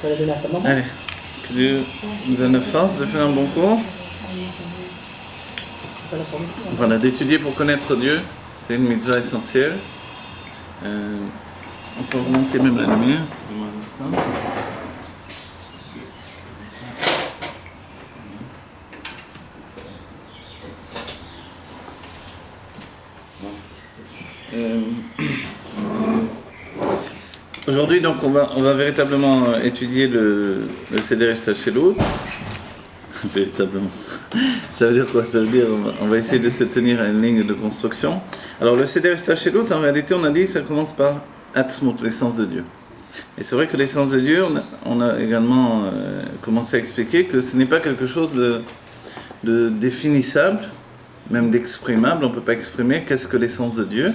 Tu vas la donner à ta maman. Allez, que Dieu nous donne la force de faire un bon cours. C'est pas la première fois. Voilà, d'étudier pour connaître Dieu, c'est une mitzvah essentielle. On peut remonter même la lumière, excusez-moi un instant. Aujourd'hui, donc, on va véritablement étudier le Seder Eshtachelut. Véritablement. Ça veut dire quoi? Ça veut dire on va essayer de se tenir à une ligne de construction. Alors, le Seder Eshtachelut, en réalité, on a dit, ça commence par Atzmut, l'essence de Dieu. Et c'est vrai que l'essence de Dieu, on a également commencé à expliquer que ce n'est pas quelque chose de définissable, même d'exprimable. On ne peut pas exprimer qu'est-ce que l'essence de Dieu.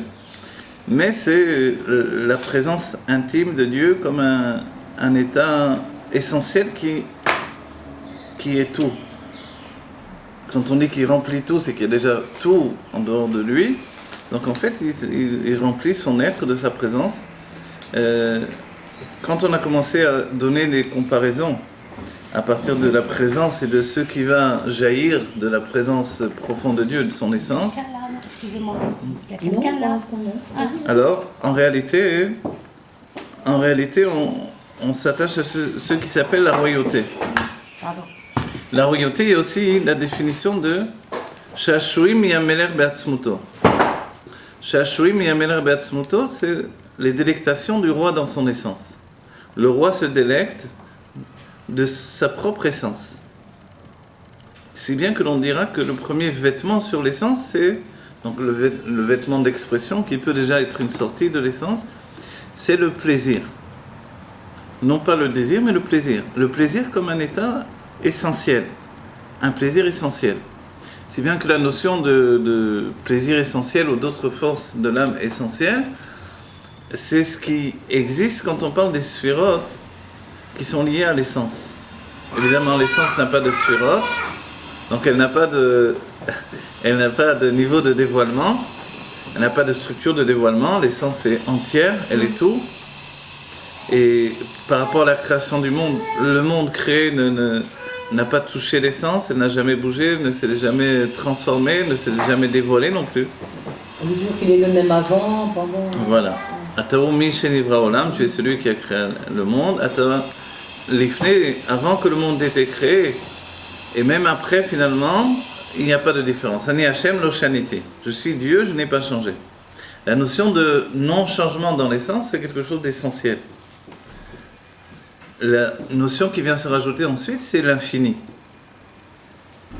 Mais c'est la présence intime de Dieu comme un état essentiel qui est tout. Quand on dit qu'il remplit tout, c'est qu'il y a déjà tout en dehors de lui. Donc en fait, il remplit son être de sa présence. Quand on a commencé à donner des comparaisons à partir de la présence et de ce qui va jaillir de la présence profonde de Dieu, de son essence, Excusez-moi, il y a quelqu'un là. alors, en réalité, on s'attache à ce qui s'appelle la royauté. Pardon. La royauté est aussi la définition de Shashuim Yameler Beatzmuto. Shashuim Yameler Beatzmuto, c'est les délectations du roi dans son essence. Le roi se délecte de sa propre essence. Si bien que l'on dira que le premier vêtement sur l'essence, c'est donc le vêtement d'expression qui peut déjà être une sortie de l'essence, c'est le plaisir. Non pas le désir, mais le plaisir. Le plaisir comme un état essentiel, un plaisir essentiel. Si bien que la notion de plaisir essentiel ou d'autres forces de l'âme essentielles, c'est ce qui existe quand on parle des sphérotes qui sont liées à l'essence. Évidemment, l'essence n'a pas de sphérotes, donc elle n'a pas de niveau de dévoilement, elle n'a pas de structure de dévoilement, l'essence est entière, elle est tout. Et par rapport à la création du monde, le monde créé n'a pas touché l'essence, elle n'a jamais bougé, ne s'est jamais transformée, ne s'est jamais dévoilée non plus. On dit toujours qu'il est le même avant, pendant. Voilà. Ataou mi shenivra olam, tu es celui qui a créé le monde. Ataou lifne, avant que le monde ait été créé, et même après finalement, il n'y a pas de différence. Ani Hashem lo shaniti. Je suis Dieu, je n'ai pas changé. La notion de non-changement dans l'essence, c'est quelque chose d'essentiel. La notion qui vient se rajouter ensuite, c'est l'infini.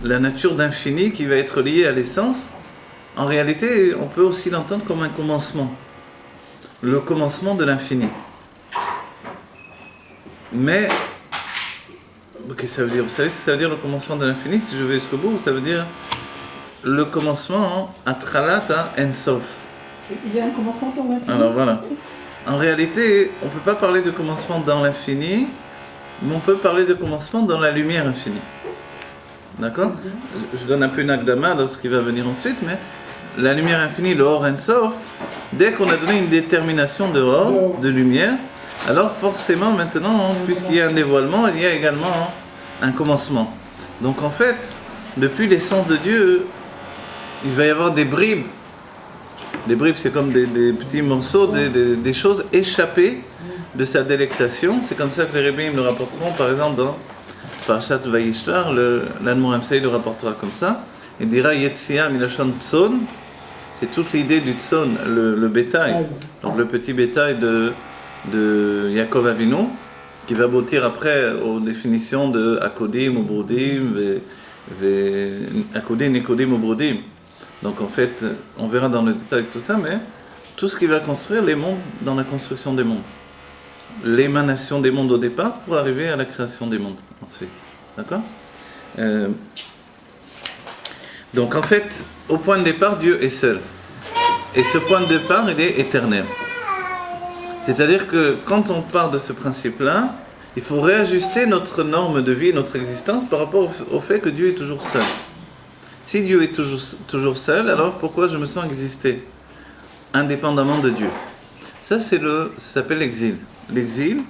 La nature d'infini qui va être liée à l'essence, en réalité, on peut aussi l'entendre comme un commencement. Le commencement de l'infini. Mais, qu'est-ce que ça veut dire? Vous savez ce que ça veut dire le commencement de l'infini? Si je vais jusqu'au bout, ça veut dire le commencement à Tralata Ensof. Il y a un commencement dans l'infini. Alors voilà. En réalité, on ne peut pas parler de commencement dans l'infini, mais on peut parler de commencement dans la lumière infinie. D'accord? Je donne un peu une akdama dans ce qui va venir ensuite, mais la lumière infinie, le Or Ensof, dès qu'on a donné une détermination de Or, de lumière, alors forcément maintenant, puisqu'il y a un dévoilement, il y a également un commencement. Donc en fait, depuis l'essence de Dieu, il va y avoir des bribes. Les bribes, c'est comme des petits morceaux, des choses échappées de sa délectation. C'est comme ça que les Rebbeim le rapporteront, par exemple, dans Parashat Vayishlar, l'Admor Amsei le rapportera comme ça. Il dira Yetzia Milachon Tson, c'est toute l'idée du Tson, le bétail, donc le petit bétail de Yaakov Avinu, qui va aboutir après aux définitions de Akodim ou Brodim, Akodim, Nekodim ou Brodim. Donc en fait, on verra dans le détail tout ça, mais tout ce qui va construire les mondes dans la construction des mondes. L'émanation des mondes au départ pour arriver à la création des mondes ensuite. D'accord? Donc en fait, au point de départ, Dieu est seul. Et ce point de départ, il est éternel. C'est-à-dire que quand on part de ce principe-là, il faut réajuster notre norme de vie, notre existence par rapport au fait que Dieu est toujours seul. Si Dieu est toujours seul, alors pourquoi je me sens exister indépendamment de Dieu? Ça s'appelle l'exil. L'exil,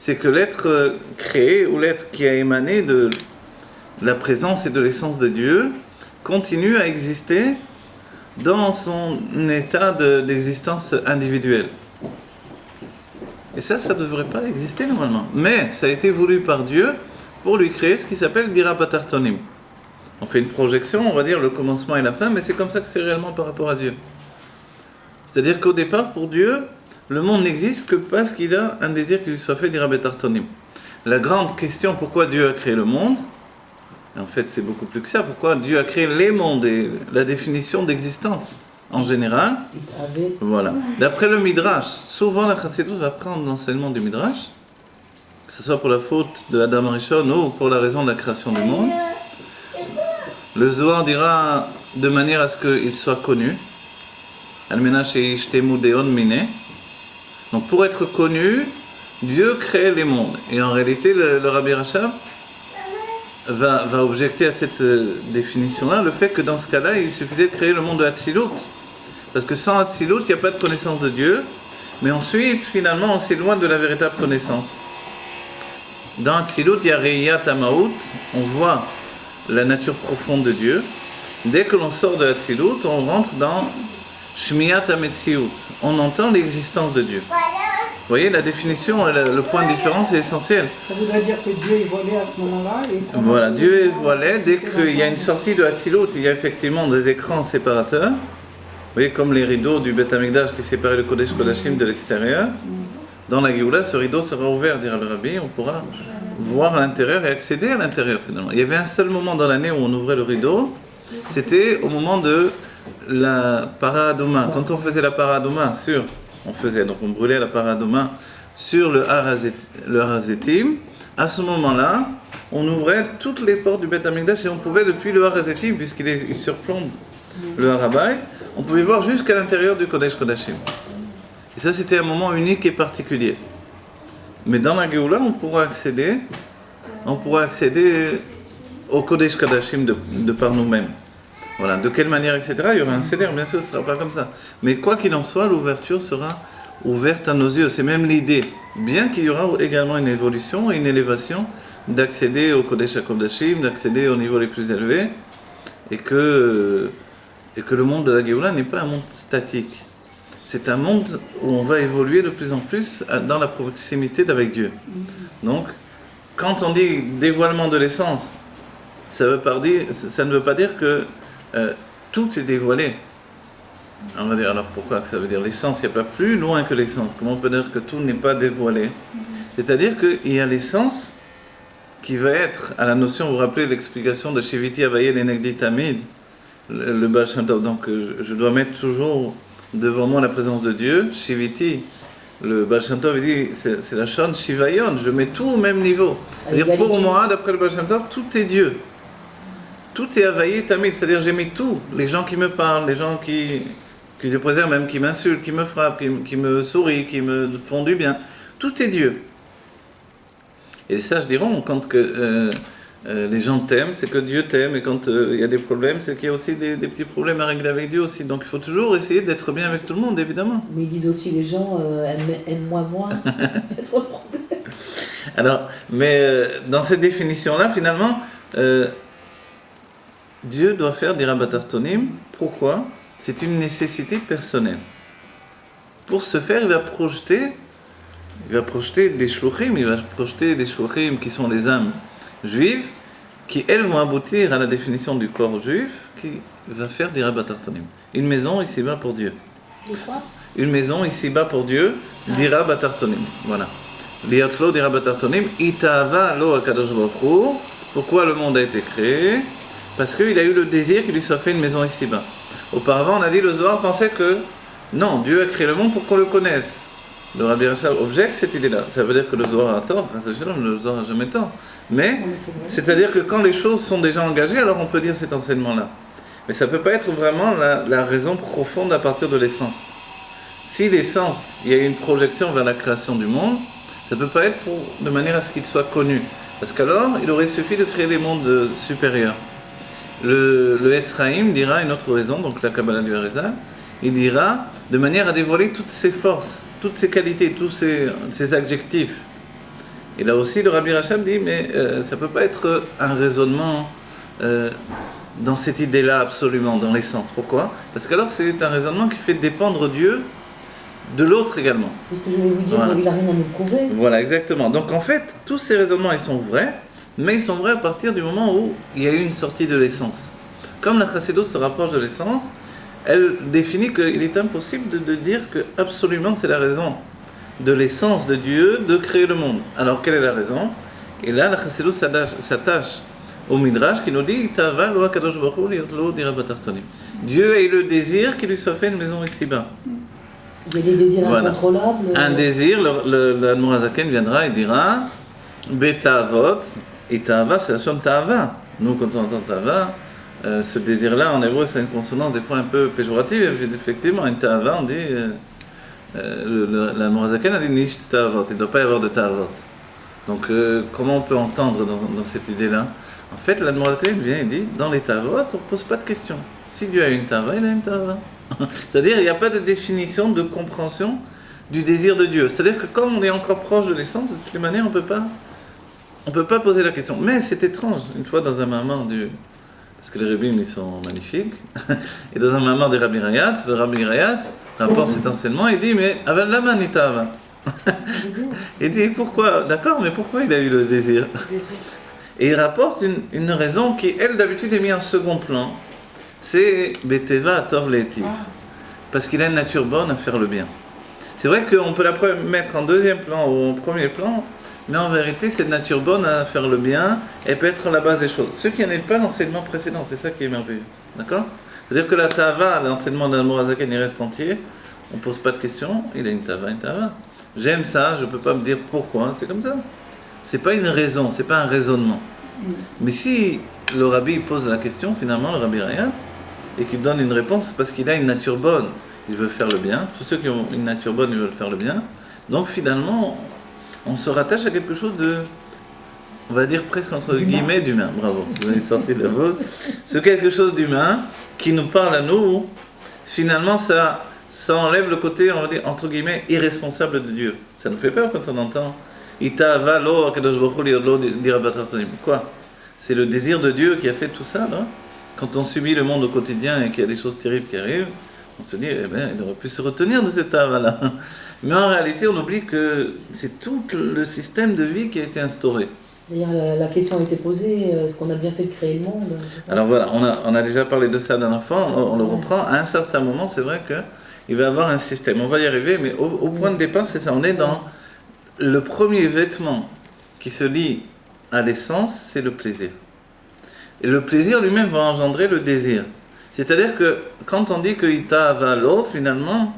c'est que l'être créé ou l'être qui a émané de la présence et de l'essence de Dieu continue à exister dans son état d'existence individuelle. Et ça ne devrait pas exister normalement. Mais ça a été voulu par Dieu pour lui créer ce qui s'appelle Dira Batartonim. On fait une projection, on va dire le commencement et la fin, mais c'est comme ça que c'est réellement par rapport à Dieu. C'est-à-dire qu'au départ, pour Dieu, le monde n'existe que parce qu'il a un désir qu'il lui soit fait Dira Batartonim. La grande question, pourquoi Dieu a créé le monde, en fait c'est beaucoup plus que ça, pourquoi Dieu a créé les mondes et la définition d'existence en général. Voilà. D'après le Midrash, souvent la Chassidut va prendre l'enseignement du Midrash, que ce soit pour la faute de Adam Rishon ou pour la raison de la création du monde. Le Zohar dira de manière à ce qu'il soit connu. Donc pour être connu, Dieu crée les mondes. Et en réalité, le Rabbi Rachab va objecter à cette définition-là le fait que dans ce cas-là, il suffisait de créer le monde de Hatzilut. Parce que sans Hatzilut, il n'y a pas de connaissance de Dieu. Mais ensuite, finalement, on s'éloigne de la véritable connaissance. Dans Hatzilut, il y a Reiyat Hamaout, on voit la nature profonde de Dieu. Dès que l'on sort de Hatzilut, on rentre dans Shmiyat HaMetziut. On entend l'existence de Dieu. Vous voyez, la définition, le point de différence est essentiel. Ça voudrait dire que Dieu est voilé à ce moment-là. Voilà, Dieu est voilé. Dès qu'il y a une sortie de Hatzilut, il y a effectivement des écrans séparateurs. Vous voyez, comme les rideaux du Beth Amikdash qui séparaient le Kodesh Kodashim de l'extérieur. Dans la Géoula, ce rideau sera ouvert, dira le Rabbi. On pourra voir à l'intérieur et accéder à l'intérieur finalement. Il y avait un seul moment dans l'année où on ouvrait le rideau. C'était au moment de la Paradoma. Quand on faisait la Paradoma donc on brûlait la Paradoma sur le Har HaZetim. À ce moment-là, on ouvrait toutes les portes du Beth Amikdash et on pouvait depuis le Har HaZetim, puisqu'il surplombe le Har Habayit, on pouvait voir jusqu'à l'intérieur du Kodesh Kodashim. Et ça, c'était un moment unique et particulier. Mais dans la Géoula, on pourra accéder au Kodesh Kodashim de par nous-mêmes. Voilà, de quelle manière, etc. Il y aura un seder, bien sûr, ce ne sera pas comme ça. Mais quoi qu'il en soit, l'ouverture sera ouverte à nos yeux. C'est même l'idée. Bien qu'il y aura également une évolution et une élévation d'accéder au Kodesh HaKodashim, d'accéder au niveau les plus élevés, et que le monde de la Géoula n'est pas un monde statique. C'est un monde où on va évoluer de plus en plus dans la proximité d'avec Dieu. Donc, quand on dit dévoilement de l'essence, ça ne veut pas dire que tout est dévoilé. On va dire, alors pourquoi ça veut dire l'essence? Il n'y a pas plus loin que l'essence. Comment on peut dire que tout n'est pas dévoilé? C'est-à-dire qu'il y a l'essence qui va être, à la notion, vous vous rappelez l'explication de Shiviti Avaye l'Enegdi Tamid, le Baal Shem Tov. Donc je dois mettre toujours devant moi la présence de Dieu. Shiviti, le Baal Shem Tov, il dit, c'est la Shon Shivayon, je mets tout au même niveau. C'est-à-dire pour moi, d'après le Baal Shem Tov, tout est Dieu. Tout est Avaye Tamid, c'est-à-dire j'ai mis tout. Les gens qui me parlent, les gens qui je préserve, même qui m'insultent, qui me frappent, qui me sourient, qui me font du bien. Tout est Dieu. Et les sages diront, quand les gens t'aiment, c'est que Dieu t'aime, et quand il y a des problèmes, c'est qu'il y a aussi des petits problèmes à régler avec Dieu aussi. Donc il faut toujours essayer d'être bien avec tout le monde, évidemment. Mais ils disent aussi les gens aiment-moi moins, c'est trop le problème. Alors, mais dans cette définition-là, finalement, Dieu doit faire des rabatartonim. Pourquoi? C'est une nécessité personnelle. Pour ce faire, il va projeter des shluchim, qui sont les âmes juives, qui elles vont aboutir à la définition du corps juif, qui va faire des rabatartonim. Une maison ici-bas pour Dieu. Une maison ici-bas pour Dieu, dira batartonim. Voilà. Liatlo dira batartonim, itava lo akadosh baruch hu. Pourquoi le monde a été créé? Parce qu'il a eu le désir qu'il lui soit fait une maison ici-bas. Auparavant, on a dit, le Zohar pensait que non, Dieu a créé le monde pour qu'on le connaisse. Le Rabbi Rachab objecte cette idée-là. Ça veut dire que le Zohar a tort, le Zohar n'a jamais tort. Mais, c'est-à-dire que quand les choses sont déjà engagées, alors on peut dire cet enseignement-là. Mais ça ne peut pas être vraiment la raison profonde à partir de l'essence. Si l'essence, il y a une projection vers la création du monde, ça ne peut pas être de manière à ce qu'il soit connu. Parce qu'alors, il aurait suffi de créer des mondes supérieurs. Le Etzraïm dira une autre raison, donc la Kabbalah du Harizal, il dira de manière à dévoiler toutes ses forces, toutes ses qualités, tous ses adjectifs. Et là aussi, le Rabbi Rachab dit, mais ça ne peut pas être un raisonnement dans cette idée-là absolument, dans l'essence. Pourquoi? Parce qu'alors c'est un raisonnement qui fait dépendre Dieu de l'autre également. C'est ce que je voulais vous dire, Voilà. il n'a rien à nous prouver. Voilà, exactement. Donc en fait, tous ces raisonnements, ils sont vrais, mais ils sont vrais à partir du moment où il y a eu une sortie de l'essence. Comme la Chassidut se rapproche de l'essence, elle définit qu'il est impossible de dire que absolument c'est la raison de l'essence de Dieu de créer le monde. Alors quelle est la raison? Et là, la Chassidut s'attache au Midrash qui nous dit Dieu ait le désir qu'il lui soit fait une maison ici-bas. Il y a des désirs Voilà. incontrôlables. Un désir, l'Admor Hazaken viendra et dira Betavot, et Tava, c'est la somme Tava. Nous, quand on entend Tava, ce désir-là, en hébreu, c'est une consonance des fois un peu péjorative. Effectivement, une Tava, on dit l'Admor Hazaken a dit Nish Tavot, il ne doit pas y avoir de Tavot. Donc, comment on peut entendre dans cette idée-là? En fait, l'Admor Hazaken vient et dit dans les Tavot, on ne pose pas de questions. Si Dieu a une Tava, il a une Tava. C'est-à-dire il n'y a pas de définition, de compréhension du désir de Dieu. C'est-à-dire que comme on est encore proche de l'essence, de toutes les manières, on peut pas poser la question. Mais c'est étrange, une fois dans un mamar parce que les rabbins ils sont magnifiques, et dans un mamar des Rabbi Rayatz, le Rabbi Rayatz rapporte cet enseignement, il dit mais Aval lama nitava. Il dit pourquoi, d'accord, mais pourquoi il a eu le désir? Et il rapporte une raison qui, elle, d'habitude, est mise en second plan. C'est Beteva Tov Letiv. Parce qu'il a une nature bonne à faire le bien. C'est vrai qu'on peut la mettre en deuxième plan ou en premier plan, mais en vérité, cette nature bonne à faire le bien, elle peut être la base des choses. Ce qui n'est pas l'enseignement précédent, c'est ça qui est merveilleux. D'accord? C'est-à-dire que la Tava, l'enseignement d'Admor Hazaken, il reste entier. On ne pose pas de questions. Il a une Tava, une Tava. J'aime ça, je ne peux pas me dire pourquoi. C'est comme ça. C'est pas une raison, c'est pas un raisonnement. Mais si le rabbi pose la question, finalement, le Rabbi Rayatz, et qu'il donne une réponse, c'est parce qu'il a une nature bonne. Il veut faire le bien. Tous ceux qui ont une nature bonne, ils veulent faire le bien. Donc finalement, on se rattache à quelque chose de, on va dire presque entre guillemets d'humain. Bravo, vous avez sorti de la pause. C'est quelque chose d'humain qui nous parle à nous. Finalement, ça enlève le côté, on va dire, entre guillemets, irresponsable de Dieu. Ça nous fait peur quand on entend quoi? C'est le désir de Dieu qui a fait tout ça, non? Quand on subit le monde au quotidien et qu'il y a des choses terribles qui arrivent, on se dit, eh bien, il aurait pu se retenir de cet art-là. Mais en réalité, on oublie que c'est tout le système de vie qui a été instauré. D'ailleurs, la question a été posée, est-ce qu'on a bien fait de créer le monde? Alors voilà, on a déjà parlé de ça d'un enfant, on le reprend. À un certain moment, c'est vrai qu'il va y avoir un système. On va y arriver, mais au point de départ, c'est ça. On est dans le premier vêtement qui se lie à l'essence, c'est le plaisir. Et le plaisir lui-même va engendrer le désir. C'est-à-dire que quand on dit que Ita Avalo, finalement,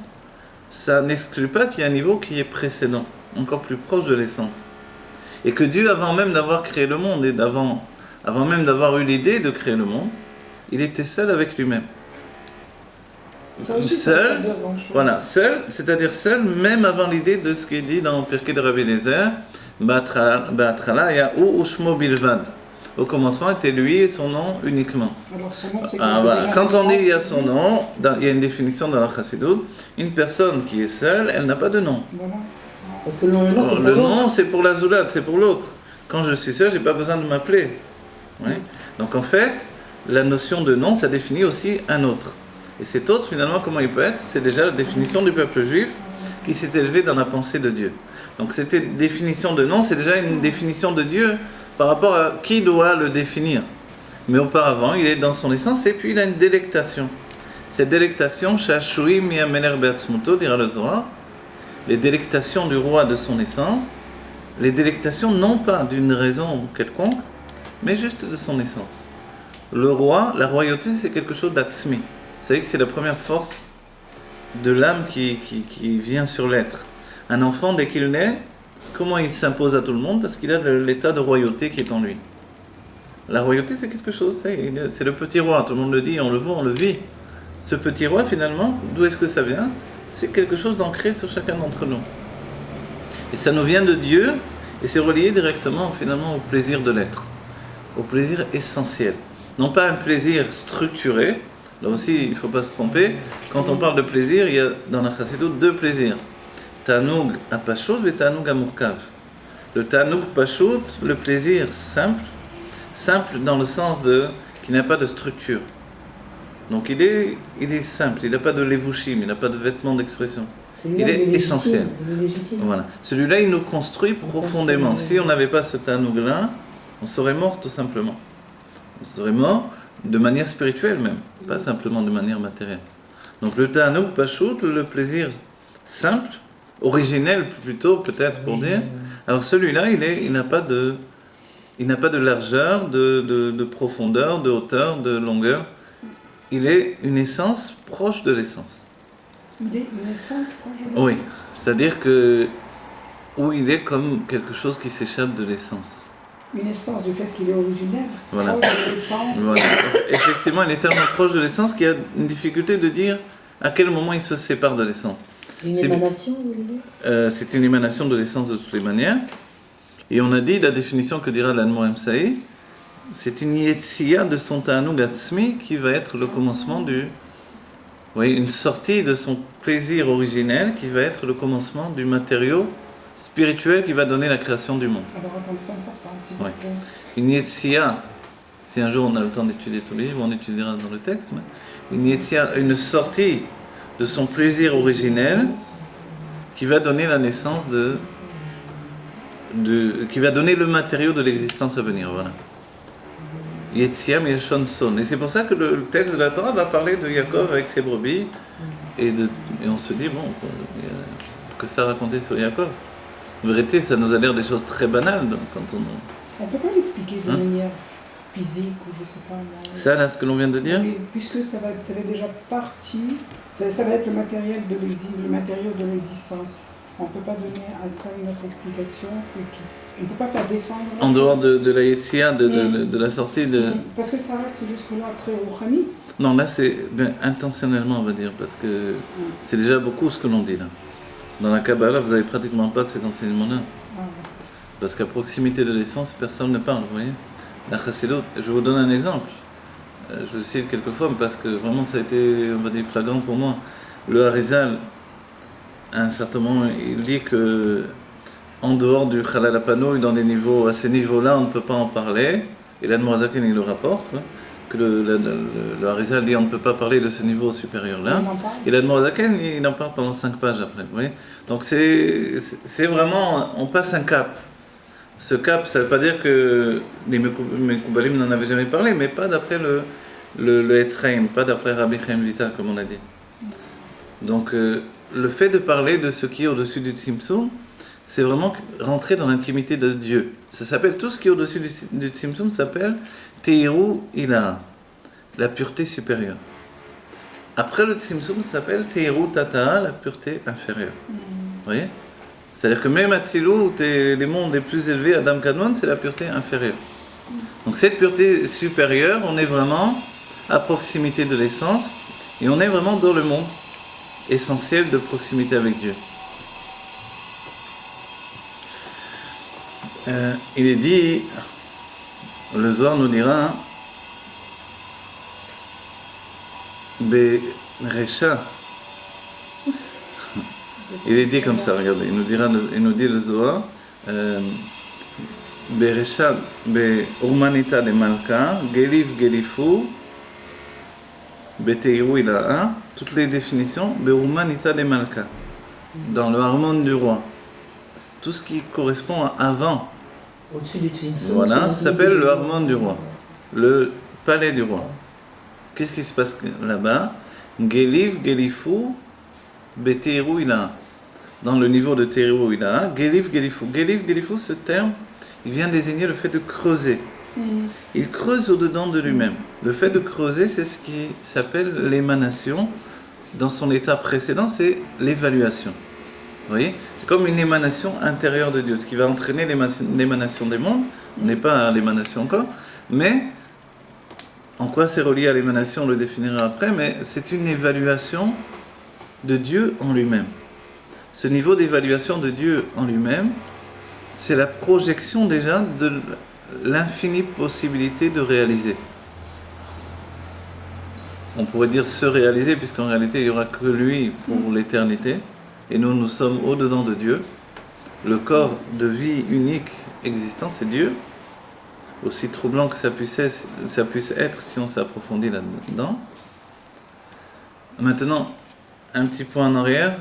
ça n'exclut pas qu'il y a un niveau qui est précédent, encore plus proche de l'essence. Et que Dieu, avant même d'avoir créé le monde, et avant même d'avoir eu l'idée de créer le monde, il était seul avec lui-même. Seul, voilà, seul, c'est-à-dire seul, même avant l'idée de ce qui est dit dans Pirkei de Rabbi Eliezer, Ba'atrala Ya'u Ushmo Bilvad. Au commencement était lui et son nom uniquement. Alors son nom, c'est quoi? Voilà. Quand on dit il y a son nom, il y a une définition dans la Chassidut, une personne qui est seule, elle n'a pas de nom. Voilà. Parce que le nom, c'est pour Le l'autre. nom, c'est pour la Zoulade, c'est pour l'autre. Quand je suis seul, je n'ai pas besoin de m'appeler. Oui. Donc en fait, la notion de nom, ça définit aussi un autre. Et cet autre, finalement, comment il peut être? C'est déjà la définition du peuple juif qui s'est élevé dans la pensée de Dieu. Donc cette définition de nom, c'est déjà une définition de Dieu par rapport à qui doit le définir. Mais auparavant, il est dans son essence et puis il a une délectation. Cette délectation, Shashui Miameler Beatzmuto, dira le Zohar, les délectations du roi de son essence, les délectations non pas d'une raison quelconque, mais juste de son essence. Le roi, la royauté, c'est quelque chose d'atzmi. Vous savez que c'est la première force de l'âme qui vient sur l'être. Un enfant, dès qu'il naît, comment il s'impose à tout le monde? Parce qu'il a l'état de royauté qui est en lui. La royauté, c'est quelque chose, c'est le petit roi, tout le monde le dit, on le voit, on le vit. Ce petit roi, finalement, d'où est-ce que ça vient? C'est quelque chose d'ancré sur chacun d'entre nous. Et ça nous vient de Dieu, et c'est relié directement, finalement, au plaisir de l'être, au plaisir essentiel. Non pas un plaisir structuré, là aussi, il ne faut pas se tromper. Quand on parle de plaisir, il y a dans la Chassidut deux plaisirs. Tanoug apashov et Tanoug amurkav. Le Tanouk Pashut, le plaisir simple, simple dans le sens de qui n'a pas de structure. Donc il est simple, il n'a pas de levushim, il n'a pas de vêtements d'expression. Celui-là, Il est légitime, essentiel. il est légitime. Voilà. Celui-là, il nous construit profondément. construit, Si on n'avait pas ce Tanouk-là, on serait mort tout simplement. On serait mort de manière spirituelle même, pas simplement de manière matérielle. Donc le Tanouk Pashut, le plaisir simple, originel plutôt peut-être pour dire. Alors celui-là, il n'a pas de largeur, de profondeur, de hauteur, de longueur. Il est une essence proche de l'essence. Il est une essence proche de l'essence. Oui, c'est-à-dire que où il est comme quelque chose qui s'échappe de l'essence. Une essence du fait qu'il est originel. Voilà. Proche de l'essence. Voilà. Effectivement, il est tellement proche de l'essence qu'il y a une difficulté de dire à quel moment il se sépare de l'essence. C'est une C'est- émanation, vous voulez dire C'est une émanation de l'essence de toutes les manières. Et on a dit, la définition que dira l'Anmorim Saï, c'est une yetsia de son ta'anug atzmi qui va être le commencement une sortie de son plaisir originel qui va être le commencement du matériau spirituel qui va donner la création du monde. Alors attendez, c'est important. S'il vous Ouais. plaît. Une yetsia, si un jour on a le temps d'étudier tous les livres, on étudiera dans le texte, mais une yetsia, une sortie de son plaisir originel qui va donner la naissance qui va donner le matériau de l'existence à venir, voilà. Yetsia Milshon Son. Et c'est pour ça que le texte de la Torah va parler de Yaakov avec ses brebis, et on se dit, bon, il y a que ça raconter sur Yaakov. En vérité, ça nous a l'air des choses très banales quand on... On ne peut pas l'expliquer de Hein? manière physique ou je ne sais pas. Ça, là, ce que l'on vient de dire, Oui, puisque ça va déjà parti, ça va être le matériel de le matériau de l'existence. On ne peut pas donner à ça une autre explication. On ne peut pas faire descendre. en dehors de la Yetsia, de la sortie de... Parce que ça reste jusque-là très rouhani. Non, là, c'est intentionnellement, on va dire, parce que c'est déjà beaucoup ce que l'on dit, là. Dans la Kabbalah, vous n'avez pratiquement pas de ces enseignements-là. Ah, Parce qu'à proximité de l'essence, personne ne parle, vous voyez. La Chassidut, je vous donne un exemple. Je le cite quelquefois parce que vraiment ça a été, on va dire, flagrant pour moi. Le Harizal, à un certain moment, il dit que en dehors du Chalal Apano, à ces niveaux-là, on ne peut pas en parler. Et l'Admorazaken, il le rapporte, quoi, que le Harizal dit on ne peut pas parler de ce niveau supérieur-là. on en parle. Et l'Admorazaken, il en parle pendant 5 pages après, vous voyez. Donc c'est vraiment, on passe un cap. Ce cap, ça ne veut pas dire que les Mekoubalim n'en avaient jamais parlé, mais pas d'après le Etzraim, pas d'après Rabbi Chaim Vital, comme on a dit. Donc, le fait de parler de ce qui est au-dessus du Tzimtzum, c'est vraiment rentrer dans l'intimité de Dieu. Ça s'appelle, tout ce qui est au-dessus du Tzimtzum s'appelle Teiru Ila, la pureté supérieure. Après le Tzimtzum, ça s'appelle Teiru Tata, la pureté inférieure. Vous voyez ? C'est-à-dire que même Atzilou, les mondes les plus élevés, Adam Kadmon, c'est la pureté inférieure. Donc cette pureté supérieure, on est vraiment à proximité de l'essence, et on est vraiment dans le monde essentiel de proximité avec Dieu. Il est dit, le Zohar nous dira, Beresha. Il est dit comme ça, regardez, il nous dit le Zohar, Beresha, Be'urmanita de Malka, Gelif Gelifu, Beteiru Ilaha, toutes les définitions, Be'urmanita de Malka, dans le harmone du roi. Tout ce qui correspond à avant, Au-dessus du Tzimtzum. voilà, ça s'appelle le harmone du roi, le palais du roi. Qu'est-ce qui se passe là-bas? Gelif Gelifu, Beteiru Ilaha. Dans le niveau de Teiru Ilaha, Gelif Gelifu. Gelif Gelifu, ce terme, il vient désigner le fait de creuser. Il creuse au-dedans de lui-même. Le fait de creuser, c'est ce qui s'appelle l'émanation. Dans son état précédent, c'est l'évaluation. Vous voyez ? C'est comme une émanation intérieure de Dieu, ce qui va entraîner l'émanation des mondes. On n'est pas à l'émanation encore, mais en quoi c'est relié à l'émanation, on le définira après, mais c'est une évaluation de Dieu en lui-même. Ce niveau d'évaluation de Dieu en lui-même, c'est la projection déjà de l'infinie possibilité de réaliser. On pourrait dire se réaliser, puisqu'en réalité, il n'y aura que lui pour l'éternité. Et nous sommes au-dedans de Dieu. le corps de vie unique existant, c'est Dieu. Aussi troublant que ça puisse être si on s'approfondit là-dedans. Maintenant, un petit point en arrière,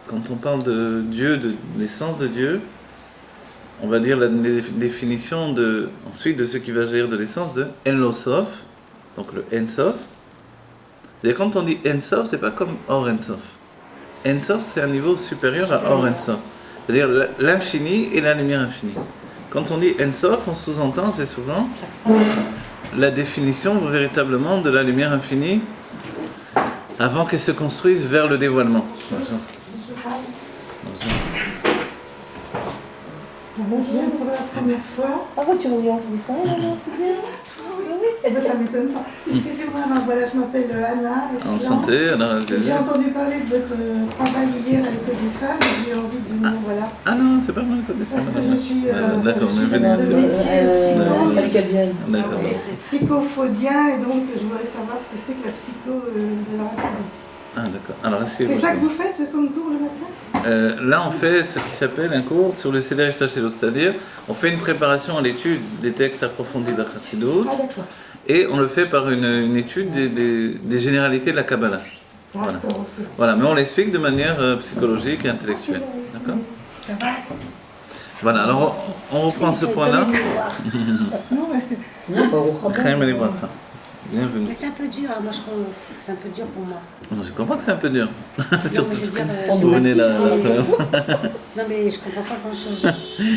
quand on parle de Dieu, de l'essence de Dieu, on va dire la définition ensuite de ce qui va jaillir de l'essence de En Lo Sof, donc le En Sof. Et quand on dit En Sof, c'est pas comme Or En Sof. En Sof, c'est un niveau supérieur à Or En Sof. C'est-à-dire l'infini et la lumière infinie. Quand on dit En Sof, on sous-entend assez souvent la définition véritablement de la lumière infinie avant qu'elle se construise vers le dévoilement. Bonjour. Je viens pour la première fois. Ah ouais, tu reviens en ça, c'est bien. Eh bien, ça ne m'étonne pas. Excusez-moi, voilà, je m'appelle Anna. Enchantée, Anna. J'ai entendu parler de votre travail hier à l'école des femmes et j'ai envie de venir, voilà. Ah non, c'est pas moi l'école des Parce femmes. que je suis d'accord, on est venu. D'accord. Psychophobien et donc je voudrais savoir ce que c'est que la psycho de la racine. Ah d'accord. Alors, c'est ça que vous faites comme cours le matin? Là, on fait ce qui s'appelle un cours sur le Seder Ishtashilot, c'est-à-dire on fait une préparation à l'étude des textes approfondis de la Chassidut, et on le fait par une étude des généralités de la Kabbalah. Voilà. Okay. Voilà, mais on l'explique de manière psychologique et intellectuelle. D'accord? Voilà, alors on reprend ce point-là. Bienvenue. Mais c'est un peu dur, hein. Moi c'est un peu dur pour moi. Non, je comprends que c'est un peu dur. Surtout parce que vous venez là. Non mais je comprends pas grand chose.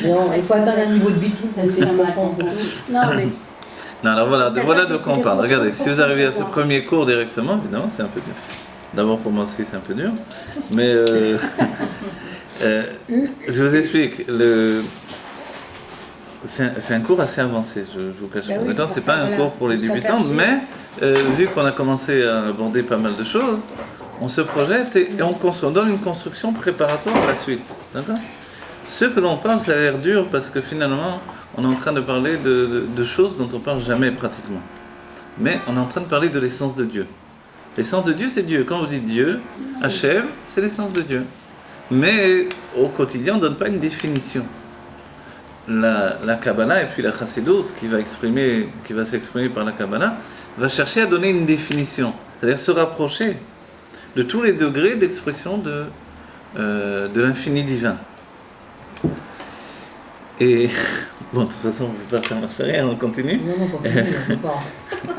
Non, il faut atteindre un niveau de bitou pour essayer de comprendre. Non mais. Non, alors voilà de quoi on parle. Regardez, si vous arrivez à ce premier cours directement, évidemment, c'est un peu dur. D'abord pour moi aussi, c'est un peu dur. Mais je vous explique. C'est un cours assez avancé, je vous cache pas. Oui, c'est pas un cours pour les débutants, mais vu qu'on a commencé à aborder pas mal de choses, on se projette et on donne une construction préparatoire à la suite. D'accord ? Ce que l'on parle, ça a l'air dur parce que finalement, on est en train de parler de choses dont on parle jamais pratiquement. Mais on est en train de parler de l'essence de Dieu. L'essence de Dieu, c'est Dieu. Quand vous dites Dieu, Hachem, c'est l'essence de Dieu. Mais au quotidien, on ne donne pas une définition. La Kabbalah et puis la Chassidut qui va s'exprimer par la Kabbalah va chercher à donner une définition, c'est-à-dire se rapprocher de tous les degrés d'expression de l'infini divin. Et bon, de toute façon, on ne peut pas faire marche arrière, on continue. Non, on continue, pas.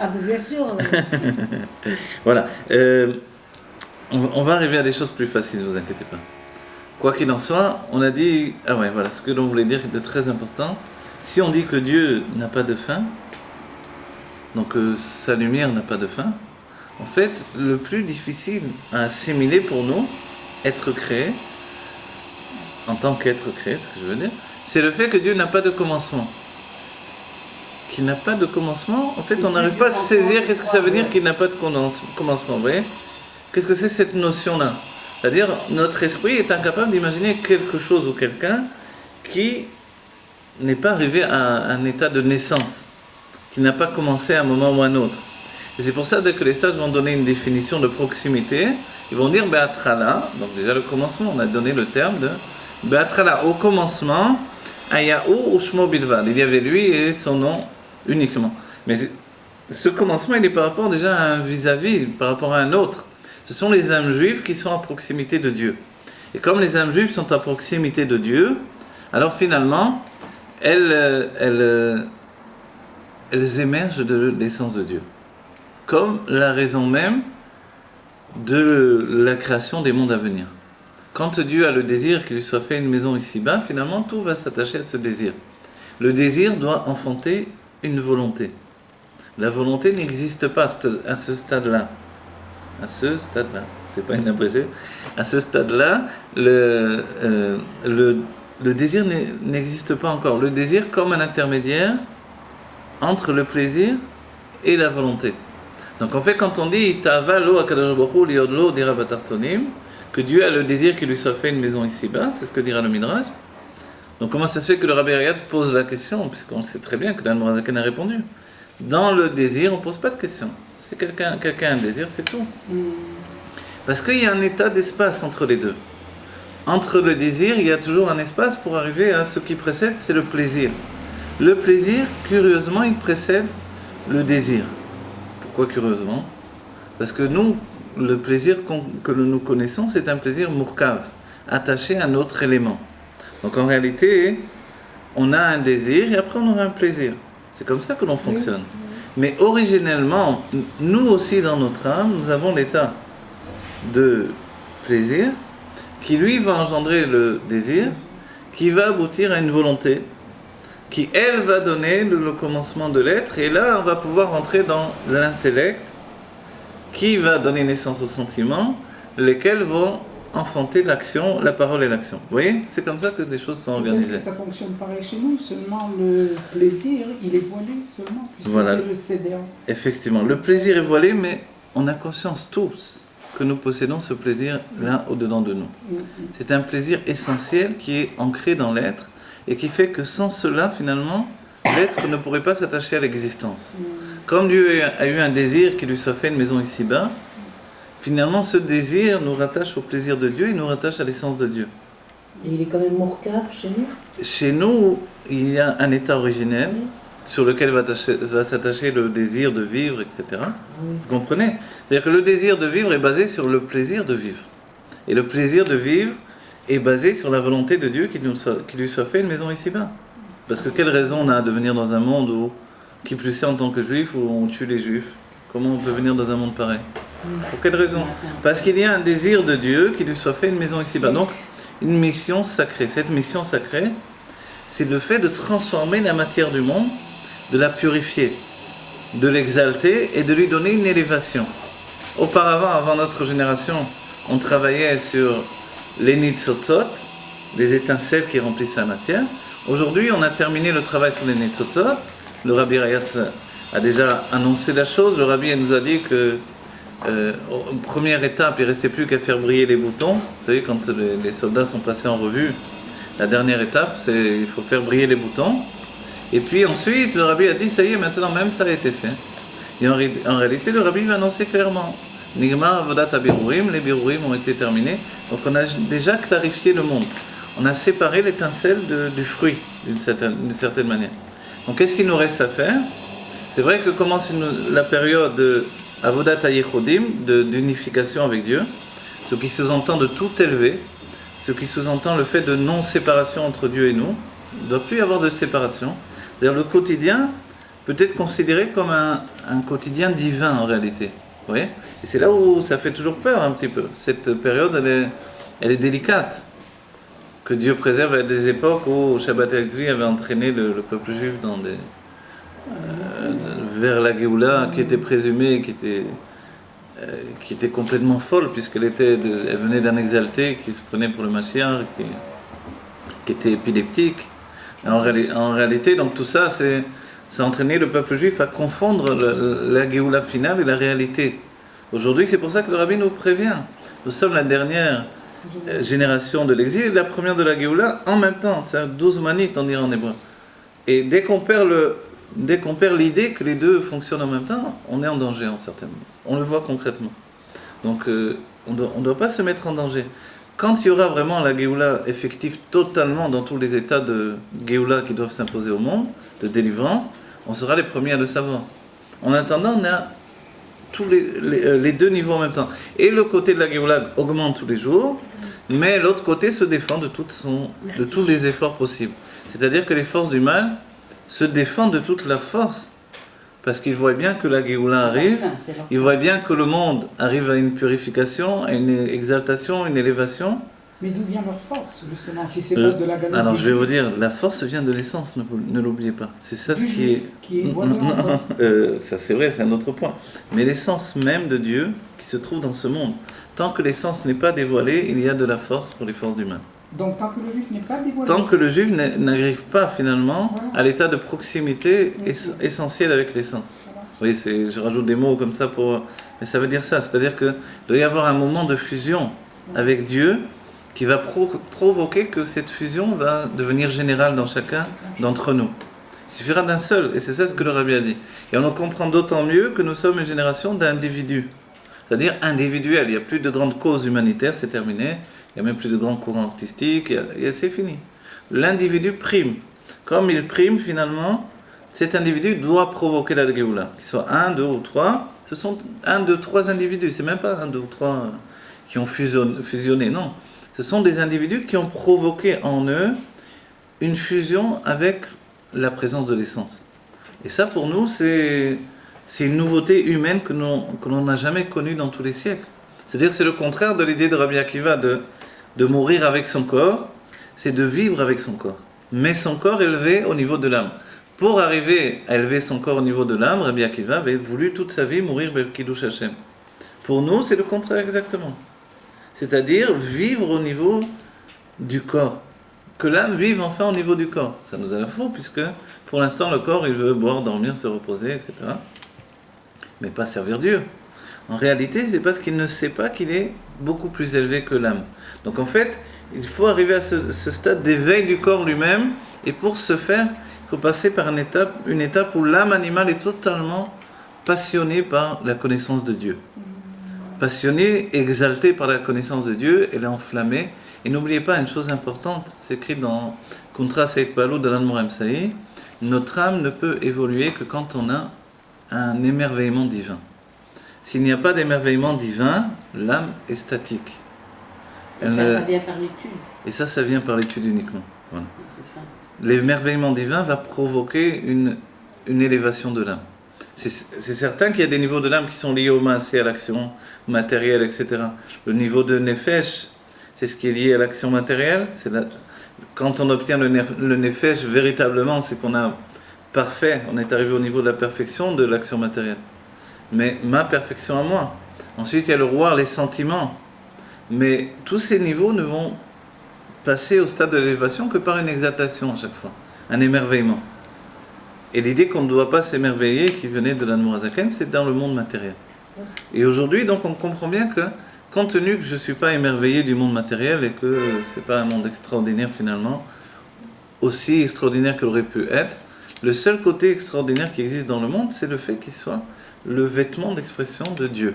Ah mais bien sûr. Voilà. On va arriver à des choses plus faciles, ne vous inquiétez pas. Quoi qu'il en soit, on a dit, voilà, ce que l'on voulait dire de très important. Si on dit que Dieu n'a pas de fin, donc sa lumière n'a pas de fin, en fait, le plus difficile à assimiler pour nous, être créé, en tant qu'être créé, ce que je veux dire, c'est le fait que Dieu n'a pas de commencement. Qu'il n'a pas de commencement, en fait, on n'arrive pas à saisir qu'est-ce que ça veut dire qu'il n'a pas de commencement, vous voyez ? Qu'est-ce que c'est cette notion-là ? C'est-à-dire, notre esprit est incapable d'imaginer quelque chose ou quelqu'un qui n'est pas arrivé à un état de naissance, qui n'a pas commencé à un moment ou à un autre. Et c'est pour ça, dès que les sages vont donner une définition de proximité, ils vont dire Be'atrala, donc déjà le commencement, on a donné le terme de Be'atrala, au commencement, Ayahu Ushmo Bilvad, il y avait lui et son nom uniquement. Mais ce commencement, il est par rapport déjà à un vis-à-vis, par rapport à un autre. Ce sont les âmes juives qui sont à proximité de Dieu. Et comme les âmes juives sont à proximité de Dieu, alors finalement, elles émergent de l'essence de Dieu. Comme la raison même de la création des mondes à venir. Quand Dieu a le désir qu'il lui soit fait une maison ici-bas, finalement, tout va s'attacher à ce désir. Le désir doit enfanter une volonté. La volonté n'existe pas à ce stade-là. À ce stade-là, c'est pas une abrégée. À ce stade-là, le désir n'existe pas encore. Le désir comme un intermédiaire entre le plaisir et la volonté. Donc en fait, quand on dit que Dieu a le désir qu'il lui soit fait une maison ici-bas, c'est ce que dira le Midrash. Donc comment ça se fait que le Rabbi Ariat pose la question, puisqu'on sait très bien que l'Admor HaZaken a répondu. Dans le désir, on ne pose pas de question. C'est quelqu'un a un désir, c'est tout. Parce qu'il y a un état d'espace entre les deux. entre le désir, il y a toujours un espace pour arriver à ce qui précède, c'est le plaisir. Le plaisir, curieusement, il précède le désir. Pourquoi curieusement? Parce que nous, le plaisir que nous connaissons, c'est un plaisir mourkav, attaché à un autre élément. Donc en réalité, on a un désir et après on aura un plaisir. C'est comme ça que l'on fonctionne. Mais originellement, nous aussi dans notre âme, nous avons l'état de plaisir qui lui va engendrer le désir, qui va aboutir à une volonté, qui elle va donner le commencement de l'être, et là on va pouvoir entrer dans l'intellect qui va donner naissance aux sentiments, lesquels vont enfanter l'action, la parole et l'action. Vous voyez, c'est comme ça que les choses sont Peut-être organisées. que ça fonctionne pareil chez nous, seulement le plaisir, il est voilé seulement, puisque Voilà. c'est le cédéen. Effectivement, le plaisir est voilé, mais on a conscience tous que nous possédons ce plaisir là au-dedans de nous. C'est un plaisir essentiel qui est ancré dans l'être et qui fait que sans cela, finalement, l'être ne pourrait pas s'attacher à l'existence. Comme Dieu a eu un désir qu'il lui soit fait une maison ici-bas, finalement ce désir nous rattache au plaisir de Dieu et nous rattache à l'essence de Dieu. Et il est quand même mourkaf chez nous. Chez nous, il y a un état originel sur lequel va s'attacher le désir de vivre, etc. Oui. Vous comprenez? C'est-à-dire que le désir de vivre est basé sur le plaisir de vivre. Et le plaisir de vivre est basé sur la volonté de Dieu qu'il lui soit fait une maison ici-bas. Parce que quelle raison on a de venir dans un monde où, qui plus est en tant que juif, où on tue les juifs? Comment on peut venir dans un monde pareil? Pour quelle raison? Parce qu'il y a un désir de Dieu qu'il lui soit fait une maison ici-bas. Donc, une mission sacrée. Cette mission sacrée, c'est le fait de transformer la matière du monde, de la purifier, de l'exalter et de lui donner une élévation. Auparavant, avant notre génération, on travaillait sur les nitzotzot, les étincelles qui remplissent la matière. Aujourd'hui, on a terminé le travail sur les nitzotzot. Le Rabbi Rayatz a déjà annoncé la chose. Le Rabbi nous a dit que première étape, il ne restait plus qu'à faire briller les boutons. Vous savez, quand les soldats sont passés en revue, la dernière étape, c'est il faut faire briller les boutons. Et puis ensuite, le Rabbi a dit, ça y est, maintenant même ça a été fait. Et en réalité, le Rabbi va annoncer clairement, Nigmar avodat habirurim, les birurim ont été terminés. Donc on a déjà clarifié le monde. On a séparé l'étincelle du fruit, d'une certaine manière. Donc qu'est-ce qu'il nous reste à faire? C'est vrai que commence la période de avodat hayechodim, d'unification avec Dieu, ce qui sous-entend de tout élever, ce qui sous-entend le fait de non-séparation entre Dieu et nous. Il ne doit plus y avoir de séparation. C'est-à-dire le quotidien peut être considéré comme un quotidien divin en réalité. Vous voyez? Et c'est là où ça fait toujours peur un petit peu. Cette période, elle est délicate. Que Dieu préserve à des époques où Shabbat Tzvi avait entraîné le peuple juif vers la Géoula qui était présumée, qui était complètement folle puisqu'elle elle venait d'un exalté qui se prenait pour le Mashiach, qui était épileptique. En réalité, donc tout ça, ça a entraîné le peuple juif à confondre la Géoula finale et la réalité. Aujourd'hui, c'est pour ça que le Rabbi nous prévient. Nous sommes la dernière génération de l'exil et la première de la Géoula en même temps. C'est 12 manites, on dirait en hébreu. Et dès qu'on perd l'idée que les deux fonctionnent en même temps, on est en danger en certains moments. On le voit concrètement. Donc on ne doit pas se mettre en danger. Quand il y aura vraiment la Géoula effective totalement dans tous les états de Géoula qui doivent s'imposer au monde, de délivrance, on sera les premiers à le savoir. En attendant, on a tous les deux niveaux en même temps. Et le côté de la Géoula augmente tous les jours, mais l'autre côté se défend de tous les efforts possibles. C'est-à-dire que les forces du mal se défendent de toute leur force. Parce qu'ils voient bien que la Géoula arrive, ils voient bien que le monde arrive à une purification, à une exaltation, une élévation. Mais d'où vient leur force, justement, si c'est pas de la galerie? Alors je vais vous dire, la force vient de l'essence, ne l'oubliez pas. C'est ça ce qui est... Qui est voyant, ça c'est vrai, c'est un autre point. Mais l'essence même de Dieu qui se trouve dans ce monde. Tant que l'essence n'est pas dévoilée, il y a de la force pour les forces du mal. Donc tant que le juif n'est pas dévoilé. Tant que le juif n'arrive pas finalement à l'état de proximité essentiel avec l'essence. Oui, je rajoute des mots comme ça mais ça veut dire ça. C'est-à-dire qu'il doit y avoir un moment de fusion avec Dieu qui va provoquer que cette fusion va devenir générale dans chacun d'entre nous. Il suffira d'un seul, et c'est ça ce que le Rabbi a dit. Et on en comprend d'autant mieux que nous sommes une génération d'individus. c'est-à-dire individuel. Il n'y a plus de grandes causes humanitaires, c'est terminé. Il n'y a même plus de grands courants artistiques, et c'est fini. L'individu prime. Comme il prime, finalement, cet individu doit provoquer la Géoula. Qu'il soit 1, 2 ou 3, ce sont 1, 2, 3 individus. C'est même pas 1, 2 ou 3 qui ont fusionné, non. Ce sont des individus qui ont provoqué en eux une fusion avec la présence de l'essence. Et ça, pour nous, c'est une nouveauté humaine que l'on n'a jamais connue dans tous les siècles. C'est-à-dire, c'est le contraire de l'idée de Rabbi Akiva de mourir avec son corps, c'est de vivre avec son corps. Mais son corps élevé au niveau de l'âme. Pour arriver à élever son corps au niveau de l'âme, Rabbi Akiva avait voulu toute sa vie mourir Bel Kiddush Hashem. Pour nous, c'est le contraire exactement. C'est-à-dire vivre au niveau du corps. Que l'âme vive enfin au niveau du corps. Ça nous a l'air faux, puisque pour l'instant, le corps, il veut boire, dormir, se reposer, etc. Mais pas servir Dieu. En réalité, c'est parce qu'il ne sait pas qu'il est beaucoup plus élevé que l'âme. Donc en fait, il faut arriver à ce stade d'éveil du corps lui-même, et pour ce faire, il faut passer par une étape où l'âme animale est totalement passionnée par la connaissance de Dieu. Passionnée, exaltée par la connaissance de Dieu, elle est enflammée. Et n'oubliez pas une chose importante, c'est écrit dans Kuntra Saïd Palou de l'Anmour Saïd, notre âme ne peut évoluer que quand on a un émerveillement divin. S'il n'y a pas d'émerveillement divin, l'âme est statique. Ça vient par l'étude. Et ça vient par l'étude uniquement. Voilà. C'est ça. L'émerveillement divin va provoquer une élévation de l'âme. C'est certain qu'il y a des niveaux de l'âme qui sont liés au maasé, à l'action matérielle, etc. Le niveau de nefesh, c'est ce qui est lié à l'action matérielle. Quand on obtient le nefesh, véritablement, c'est qu'on a parfait, on est arrivé au niveau de la perfection de l'action matérielle. Mais ma perfection à moi. Ensuite, il y a le roi, les sentiments. Mais tous ces niveaux ne vont passer au stade de l'élévation que par une exaltation à chaque fois, un émerveillement. Et l'idée qu'on ne doit pas s'émerveiller, qui venait de l'Admour Hazaken, c'est dans le monde matériel. Et aujourd'hui, donc, on comprend bien que, compte tenu que je ne suis pas émerveillé du monde matériel et que ce n'est pas un monde extraordinaire finalement, aussi extraordinaire qu'il aurait pu être, le seul côté extraordinaire qui existe dans le monde, c'est le fait qu'il soit le vêtement d'expression de Dieu.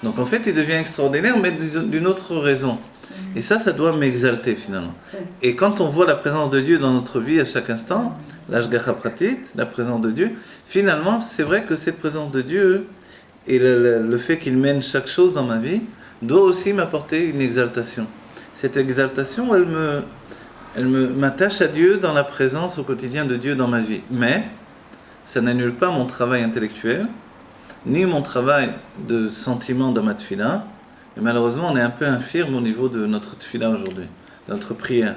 Donc en fait, il devient extraordinaire, mais d'une autre raison. Et ça doit m'exalter finalement. Et quand on voit la présence de Dieu dans notre vie à chaque instant, l'ashgacha pratit, la présence de Dieu, finalement, c'est vrai que cette présence de Dieu et le fait qu'il mène chaque chose dans ma vie doit aussi m'apporter une exaltation. Cette exaltation, elle m'attache à Dieu dans la présence au quotidien de Dieu dans ma vie. Mais ça n'annule pas mon travail intellectuel, ni mon travail de sentiment dans ma tefila. Et malheureusement, on est un peu infirme au niveau de notre tefila aujourd'hui, de notre prière.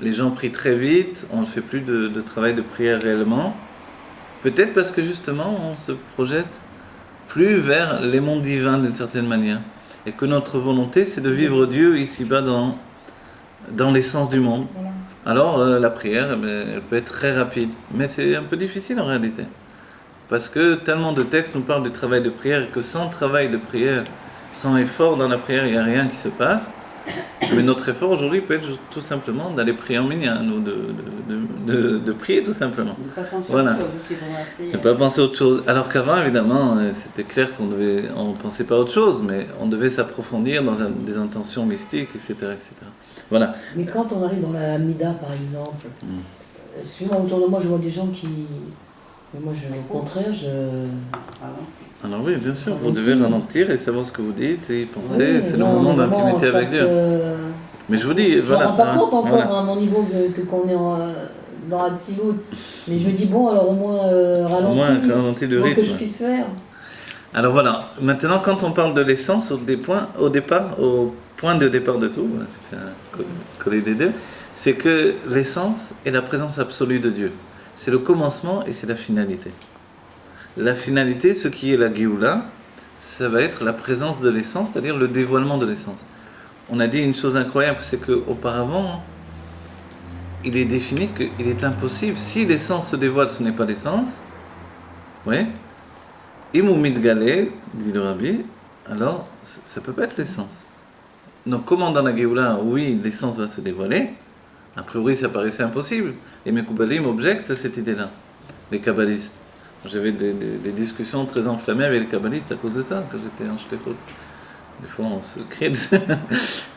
Les gens prient très vite, on ne fait plus de travail de prière réellement. Peut-être parce que justement, on se projette plus vers les mondes divins d'une certaine manière. Et que notre volonté, c'est de vivre Dieu ici-bas dans l'essence du monde. Alors, la prière, elle peut être très rapide. Mais c'est un peu difficile en réalité. Parce que tellement de textes nous parlent du travail de prière, et que sans travail de prière, sans effort dans la prière, il n'y a rien qui se passe. Mais notre effort aujourd'hui peut être tout simplement d'aller prier en minyan, ou de prier tout simplement. Ne pas penser Voilà. à autre chose aussi pendant la prière. Ne pas penser à autre chose. Alors qu'avant, évidemment, c'était clair qu'on ne pensait pas à autre chose, mais on devait s'approfondir dans des intentions mystiques, etc., etc. Voilà. Mais quand on arrive dans la Hamida, par exemple, excuse-moi, autour de moi, je vois des gens qui... Mais moi, au contraire, Alors oui, bien sûr, vous devez ralentir et savoir ce que vous dites et y penser. Oui, c'est le moment d'intimité avec Dieu. Mais je vous dis, voilà. Je ne me rends pas compte encore voilà. à mon niveau qu'on est dans Hatzilut. Mais je me dis, bon, alors au moins Au moins, ralentir le pour rythme. que je puisse faire. Alors voilà, maintenant quand on parle de l'essence, au point de départ de tout, c'est fait un coller des deux, c'est que l'essence est la présence absolue de Dieu. C'est le commencement et c'est la finalité. La finalité, ce qui est la Géoula, ça va être la présence de l'essence, c'est-à-dire le dévoilement de l'essence. On a dit une chose incroyable, c'est qu'auparavant, il est défini qu'il est impossible. Si l'essence se dévoile, ce n'est pas l'essence. Oui. Imumid Galé, dit le Rabbi, alors ça ne peut pas être l'essence. Donc comment dans la Géoula, oui, l'essence va se dévoiler, a priori ça paraissait impossible. Les Mekoubalim objectent cette idée-là, les kabbalistes. J'avais des discussions très enflammées avec les kabbalistes à cause de ça, quand j'étais en shlichut. Des fois, on se crée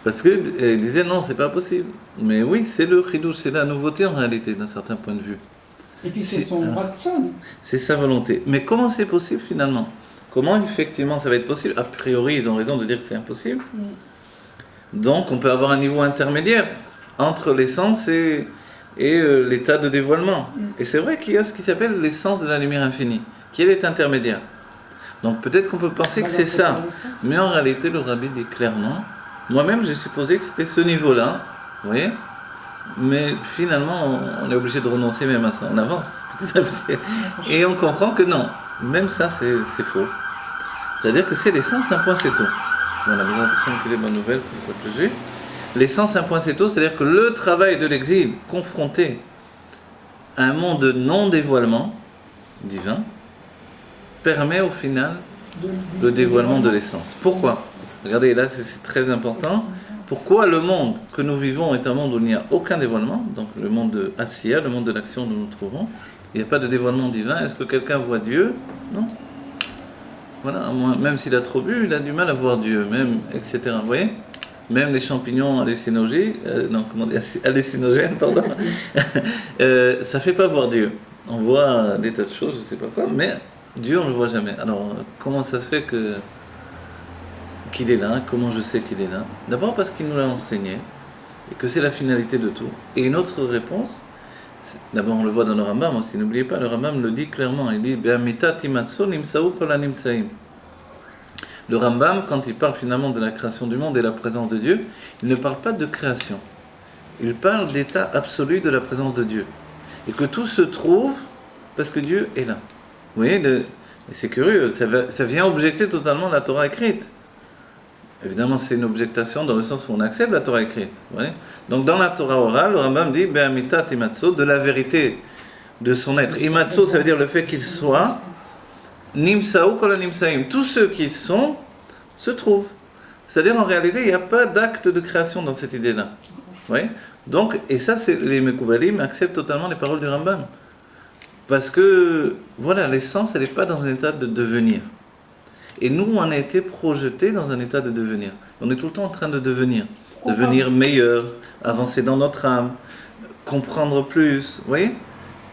parce qu'ils disaient non, c'est pas possible. Mais oui, c'est le chidouche, c'est la nouveauté en réalité, d'un certain point de vue. Et puis c'est son ratson. C'est sa volonté. Mais comment c'est possible finalement? Comment effectivement ça va être possible? A priori, ils ont raison de dire que c'est impossible. Donc, on peut avoir un niveau intermédiaire entre l'essence et l'état de dévoilement. Et c'est vrai qu'il y a ce qui s'appelle l'essence de la lumière infinie, qui est intermédiaire. Donc peut-être qu'on peut penser que c'est ça. Mais en réalité, le rabbi dit clairement, moi-même j'ai supposé que c'était ce niveau-là, vous voyez? Mais finalement, on est obligé de renoncer même à ça, on avance. Et on comprend que non, même ça c'est faux. C'est-à-dire que c'est l'essence, un point c'est tout. On a besoin de qu'il est bonne nouvelle pour le peuple juif. L'essence, un point c'est tout, c'est-à-dire que le travail de l'exil confronté à un monde de non-dévoilement divin permet au final le dévoilement de l'essence. Pourquoi? Regardez, là c'est très important. Pourquoi le monde que nous vivons est un monde où il n'y a aucun dévoilement, donc le monde de Asiya, le monde de l'action où nous nous trouvons, il n'y a pas de dévoilement divin. Est-ce que quelqu'un voit Dieu? Non. Voilà, même s'il a trop bu, il a du mal à voir Dieu, même, etc. Vous voyez? Même les champignons hallucinogènes, pardon, ça ne fait pas voir Dieu. On voit des tas de choses, je ne sais pas quoi, mais Dieu, on ne le voit jamais. Alors, comment ça se fait qu'il est là? Comment je sais qu'il est là? D'abord parce qu'il nous l'a enseigné, et que c'est la finalité de tout. Et une autre réponse, d'abord on le voit dans le Rambam aussi, n'oubliez pas, le Rambam le dit clairement, il dit « Be'amita timatso nimsa'u kol hanimsa'im » Le Rambam, quand il parle finalement de la création du monde et la présence de Dieu, il ne parle pas de création. Il parle d'état absolu de la présence de Dieu. Et que tout se trouve parce que Dieu est là. Vous voyez, et c'est curieux, ça vient objecter totalement la Torah écrite. Évidemment, c'est une objectation dans le sens où on accepte la Torah écrite. Vous voyez. Donc dans la Torah orale, le Rambam dit Be'amitat imatso, de la vérité de son être. Imatso, ça veut dire le fait qu'il soit. Nimsa'u kol hanimsa'im, tous ceux qui sont se trouvent. C'est-à-dire en réalité, il n'y a pas d'acte de création dans cette idée-là. Oui. Donc, et ça, les Mekoubalim acceptent totalement les paroles du Rambam. Parce que, voilà, l'essence, elle n'est pas dans un état de devenir. Et nous, on a été projetés dans un état de devenir. On est tout le temps en train de devenir. Devenir meilleur, avancer dans notre âme, comprendre plus. Vous voyez?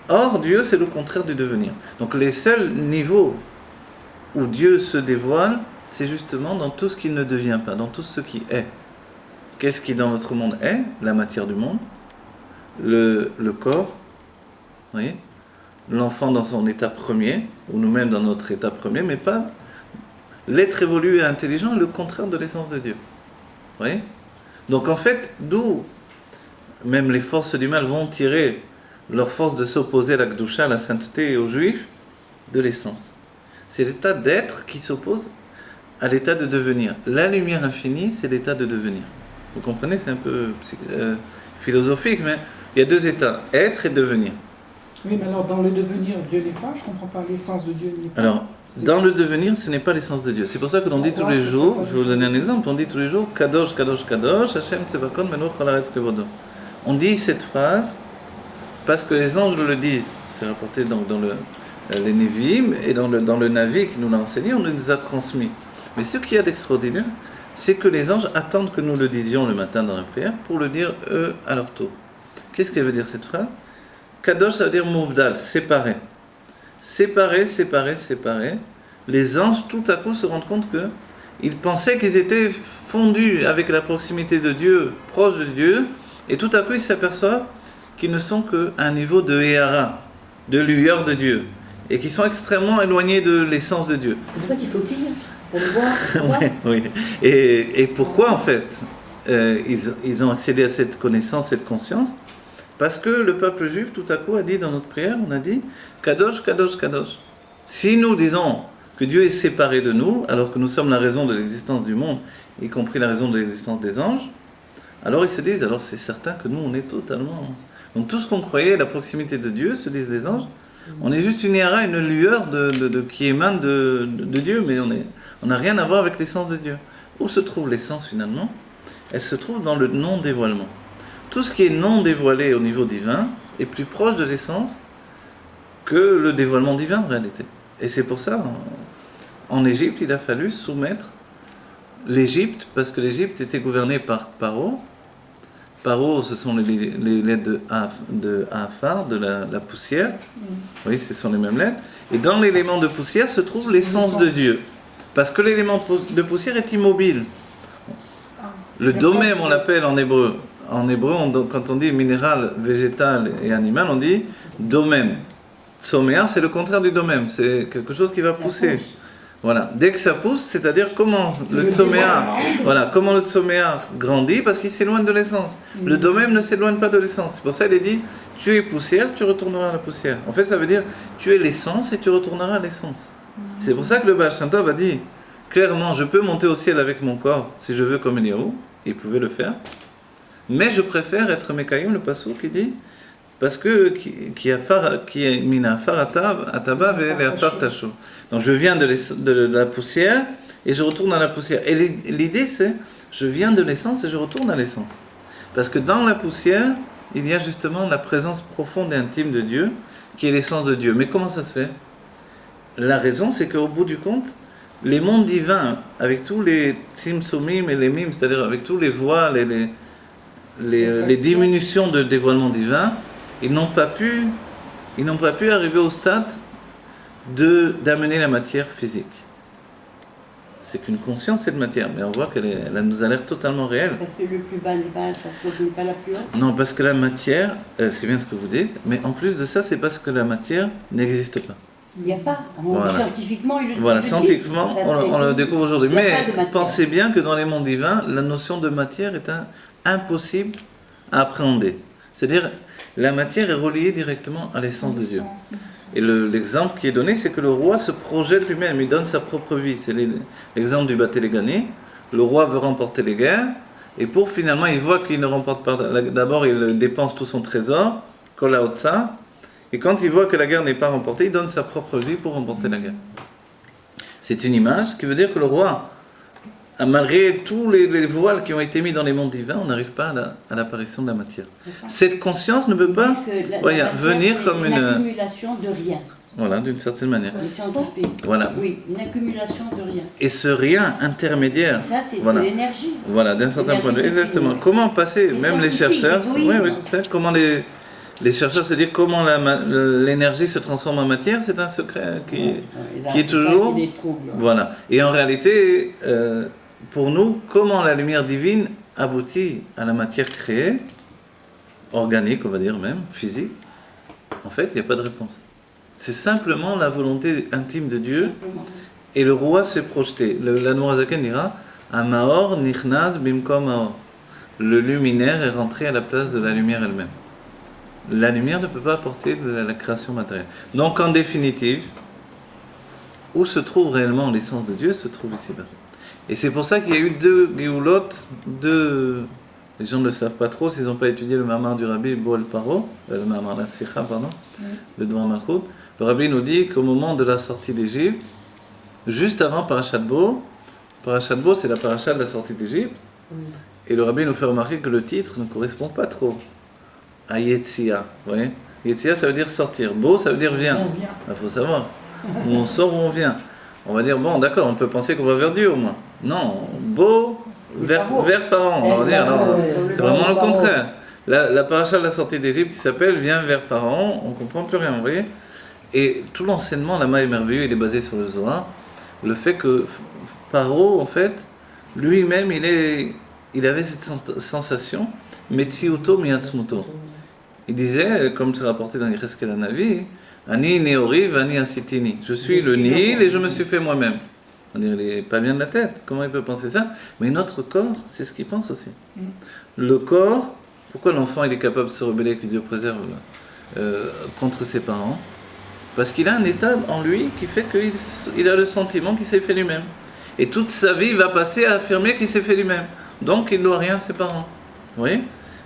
Or, Dieu, c'est le contraire du devenir. Donc, les seuls niveaux où Dieu se dévoile, c'est justement dans tout ce qui ne devient pas, dans tout ce qui est. Qu'est-ce qui dans notre monde est? La matière du monde, le corps, vous voyez? L'enfant dans son état premier, ou nous-mêmes dans notre état premier, mais pas l'être évolué et intelligent, le contraire de l'essence de Dieu. Vous voyez? Donc en fait, d'où même les forces du mal vont tirer leur force de s'opposer à la Kedusha, à la sainteté et aux Juifs, de l'essence. C'est l'état d'être qui s'oppose à l'état de devenir. La lumière infinie, c'est l'état de devenir. Vous comprenez, c'est un peu philosophique, mais il y a deux états, être et devenir. Oui, mais alors dans le devenir, Dieu n'est pas, je ne comprends pas, l'essence de Dieu n'est pas. Alors, dans le devenir, ce n'est pas l'essence de Dieu. C'est pour ça que l'on dit tous les jours, je vais vous donner un exemple, on dit tous les jours, Kadosh, Kadosh, Kadosh, Hashem Tsevakot, Menuch Haaretz Kevodo. On dit cette phrase parce que les anges le disent. C'est rapporté donc dans les Nevi'im et dans le Navi qui nous l'a enseigné, on nous a transmis. Mais ce qu'il y a d'extraordinaire, c'est que les anges attendent que nous le disions le matin dans la prière pour le dire eux à leur tour. Qu'est-ce qu'elle veut dire cette phrase? Kadosh, ça veut dire Mouvdal, séparé. Séparé, séparé, séparé. Les anges, tout à coup, se rendent compte qu'ils pensaient qu'ils étaient fondus avec la proximité de Dieu, proches de Dieu, et tout à coup, ils s'aperçoivent qu'ils ne sont qu'à un niveau de Héara, de lueur de Dieu, et qu'ils sont extrêmement éloignés de l'essence de Dieu. C'est pour ça qu'ils sautillent, pour le voir, c'est ça? Oui. Et pourquoi, en fait, ils ont accédé à cette connaissance, cette conscience? Parce que le peuple juif, tout à coup, a dit dans notre prière, on a dit Kadosh, Kadosh, Kadosh. Si nous disons que Dieu est séparé de nous, alors que nous sommes la raison de l'existence du monde, y compris la raison de l'existence des anges, alors ils se disent, alors c'est certain que nous, on est totalement... Donc tout ce qu'on croyait, la proximité de Dieu, se disent les anges, on est juste une héra, une lueur qui émane de Dieu, mais on n'a rien à voir avec l'essence de Dieu. Où se trouve l'essence finalement? Elle se trouve dans le non-dévoilement. Tout ce qui est non dévoilé au niveau divin est plus proche de l'essence que le dévoilement divin en réalité. Et c'est pour ça, en Égypte, il a fallu soumettre l'Égypte, parce que l'Égypte était gouvernée par Paro. Paro, ce sont les lettres de Afar, de la poussière. Oui, ce sont les mêmes lettres. Et dans l'élément de poussière se trouve l'essence de Dieu. Parce que l'élément de poussière est immobile. Le domème, on l'appelle en hébreu. En hébreu, quand on dit minéral, végétal et animal, on dit domème. Tsoméa, c'est le contraire du domème. C'est quelque chose qui va pousser. Voilà. Dès que ça pousse, c'est-à-dire comment le tsoméa grandit parce qu'il s'éloigne de l'essence. Le domème ne s'éloigne pas de l'essence. C'est pour ça qu'il est dit, tu es poussière, tu retourneras à la poussière. En fait, ça veut dire, tu es l'essence et tu retourneras à l'essence. C'est pour ça que le Baal Shem Tov a dit, clairement, je peux monter au ciel avec mon corps, si je veux, comme Eliyahu. Il pouvait le faire. Mais je préfère être Mekayim, le Passou, qui dit, parce que qui est mina afar ataba ve afar tasho. Donc je viens de la poussière et je retourne à la poussière. Et l'idée c'est, je viens de l'essence et je retourne à l'essence. Parce que dans la poussière, il y a justement la présence profonde et intime de Dieu, qui est l'essence de Dieu. Mais comment ça se fait? La raison, c'est qu'au bout du compte, les mondes divins, avec tous les tzimtzumim et les mim, c'est-à-dire avec tous les voiles et les diminutions de dévoilement divin, ils n'ont pas pu arriver au stade d'amener la matière physique. C'est qu'une conscience, cette matière, mais on voit qu'elle nous a l'air totalement réelle. Parce que le plus bas n'est pas la plus haute. Non, parce que la matière, c'est bien ce que vous dites, mais en plus de ça, c'est parce que la matière n'existe pas. Il n'y a pas. Scientifiquement, il le Voilà, scientifiquement, on le découvre aujourd'hui. Mais pensez bien que dans les mondes divins, la notion de matière est impossible à appréhender. C'est-à-dire, la matière est reliée directement à l'essence de Dieu. Et l'exemple qui est donné, c'est que le roi se projette lui-même, il donne sa propre vie. C'est l'exemple du Batélégané. Le roi veut remporter les guerres, et pour finalement, il voit qu'il ne remporte pas. D'abord, il dépense tout son trésor, Kolaotsa, et quand il voit que la guerre n'est pas remportée, il donne sa propre vie pour remporter la guerre. C'est une image qui veut dire que le roi, malgré tous les voiles qui ont été mis dans les mondes divins, on n'arrive pas à l'apparition de la matière. Cette conscience ne peut pas venir comme une accumulation de rien. Voilà, d'une certaine manière. Scientifique. Voilà. Oui, une accumulation de rien. Et ce rien intermédiaire. Ça, c'est l'énergie. Voilà, d'un certain point de vue. Exactement. Comment passer, même les chercheurs, oui, je sais, comment les chercheurs se disent comment l'énergie se transforme en matière, c'est un secret qui est toujours. Voilà. Et en réalité, pour nous, comment la lumière divine aboutit à la matière créée, organique, on va dire même, physique, en fait, il n'y a pas de réponse. C'est simplement la volonté intime de Dieu, et le roi s'est projeté. L'Admorazaken dira Amaor nichnaz bimkom aor. Le luminaire est rentré à la place de la lumière elle-même. La lumière ne peut pas apporter de la création matérielle. Donc, en définitive, où se trouve réellement l'essence de Dieu, se trouve ici-bas. Et c'est pour ça qu'il y a eu deux Géoulot, les gens ne le savent pas trop, s'ils n'ont pas étudié le Mamar du Rabbi Boel Paro, le Mamar la Sikha, pardon, le Dvar Malchut. Le Rabbi nous dit qu'au moment de la sortie d'Égypte, juste avant Parashat Bo, c'est la paracha de la sortie d'Égypte, et le Rabbi nous fait remarquer que le titre ne correspond pas trop à Yetzia. Vous voyez, Yetzia, ça veut dire sortir. Bo, ça veut dire viens. Il faut savoir où on sort, où on vient. On va dire, bon, d'accord, on peut penser qu'on va vers Dieu au moins. Non, Bo, vers Pharaon. On va dire, non, c'est vraiment le contraire. La paracha de la sortie d'Égypte qui s'appelle Viens vers Pharaon, on ne comprend plus rien, vous voyez. Et tout l'enseignement, là-bas, est merveilleux, il est basé sur le Zohar. Le fait que Paro, en fait, lui-même, il avait cette sensation, Metsiuto miatzmuto. Il disait, comme c'est rapporté dans Yecheskel Hanavi, Ani neori vani asitini. Je suis le Nil et je me suis fait moi-même. On dirait, il n'est pas bien de la tête. Comment il peut penser ça? Mais notre corps, c'est ce qu'il pense aussi. Le corps, pourquoi l'enfant il est capable de se rebeller, que Dieu préserve contre ses parents? Parce qu'il a un état en lui qui fait qu'il a le sentiment qu'il s'est fait lui-même. Et toute sa vie, il va passer à affirmer qu'il s'est fait lui-même. Donc, il ne doit rien à ses parents. Vous voyez?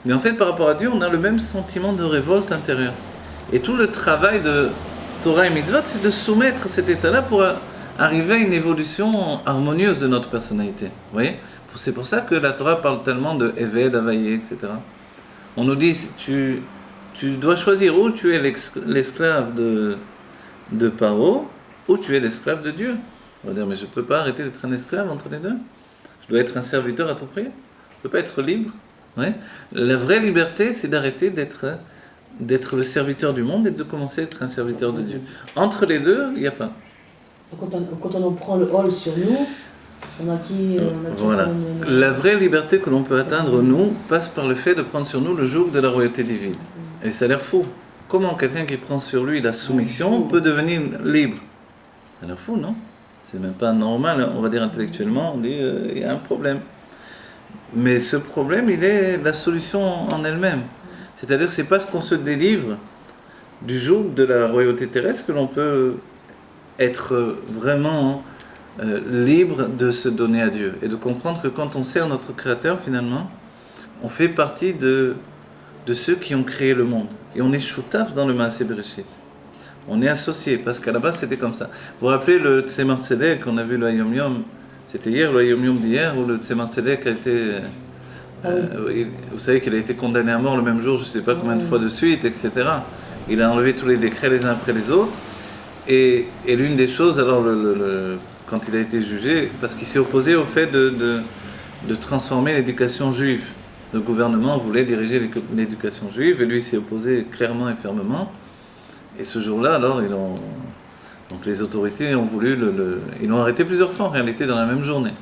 Mais en fait, par rapport à Dieu, on a le même sentiment de révolte intérieure. Et tout le travail de Torah et Mitzvot, c'est de soumettre cet état-là pour arriver à une évolution harmonieuse de notre personnalité. Vous voyez? C'est pour ça que la Torah parle tellement de Eved, Avaye, etc. On nous dit, tu dois choisir où tu es l'esclave de Paro, ou tu es l'esclave de Dieu. On va dire, mais je ne peux pas arrêter d'être un esclave entre les deux. Je dois être un serviteur à tout prix. Je ne peux pas être libre. Ouais. La vraie liberté, c'est d'arrêter d'être le serviteur du monde et de commencer à être un serviteur de Dieu. Entre les deux, il n'y a pas. Quand on en prend le hall sur nous, on a qui Voilà. La vraie liberté que l'on peut atteindre, nous, passe par le fait de prendre sur nous le joug de la royauté divine. Et ça a l'air fou. Comment quelqu'un qui prend sur lui la soumission peut devenir libre? Ça a l'air fou, non? C'est même pas normal, on va dire intellectuellement, on dit il y a un problème. Mais ce problème, il est la solution en elle-même. C'est-à-dire que c'est parce qu'on se délivre du joug de la royauté terrestre que l'on peut être vraiment libre de se donner à Dieu et de comprendre que quand on sert notre Créateur, finalement, on fait partie de ceux qui ont créé le monde. Et on est choutaf dans le Maaseh Bereshit. On est associé, parce qu'à la base c'était comme ça. Vous vous rappelez le Tzemar Tzedek, qu'on a vu le Hayom Yom, c'était hier, le Hayom Yom d'hier, où le Tzemar Tzedek a été... vous savez qu'il a été condamné à mort le même jour, je ne sais pas combien de fois de suite, etc. Il a enlevé tous les décrets les uns après les autres. Et l'une des choses, alors, quand il a été jugé, parce qu'il s'est opposé au fait de transformer l'éducation juive. Le gouvernement voulait diriger l'éducation juive, et lui s'est opposé clairement et fermement. Et ce jour-là, alors, donc les autorités ont voulu ils l'ont arrêté plusieurs fois en réalité dans la même journée.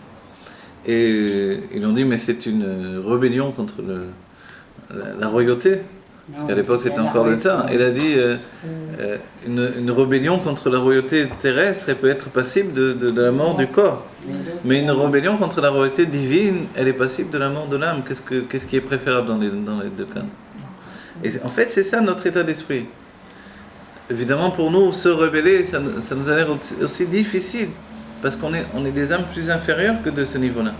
Et ils ont dit, mais c'est une rébellion contre la royauté. Parce qu'à l'époque, c'était encore le tsar. Il a dit, une rébellion contre la royauté terrestre, elle peut être passible de la mort du corps. Mais une rébellion contre la royauté divine, elle est passible de la mort de l'âme. Qu'est-ce qui est préférable dans les deux cas? Et en fait, c'est ça notre état d'esprit. Évidemment, pour nous, se rebeller, ça nous a l'air aussi difficile. Parce qu'on est des âmes plus inférieures que de ce niveau-là.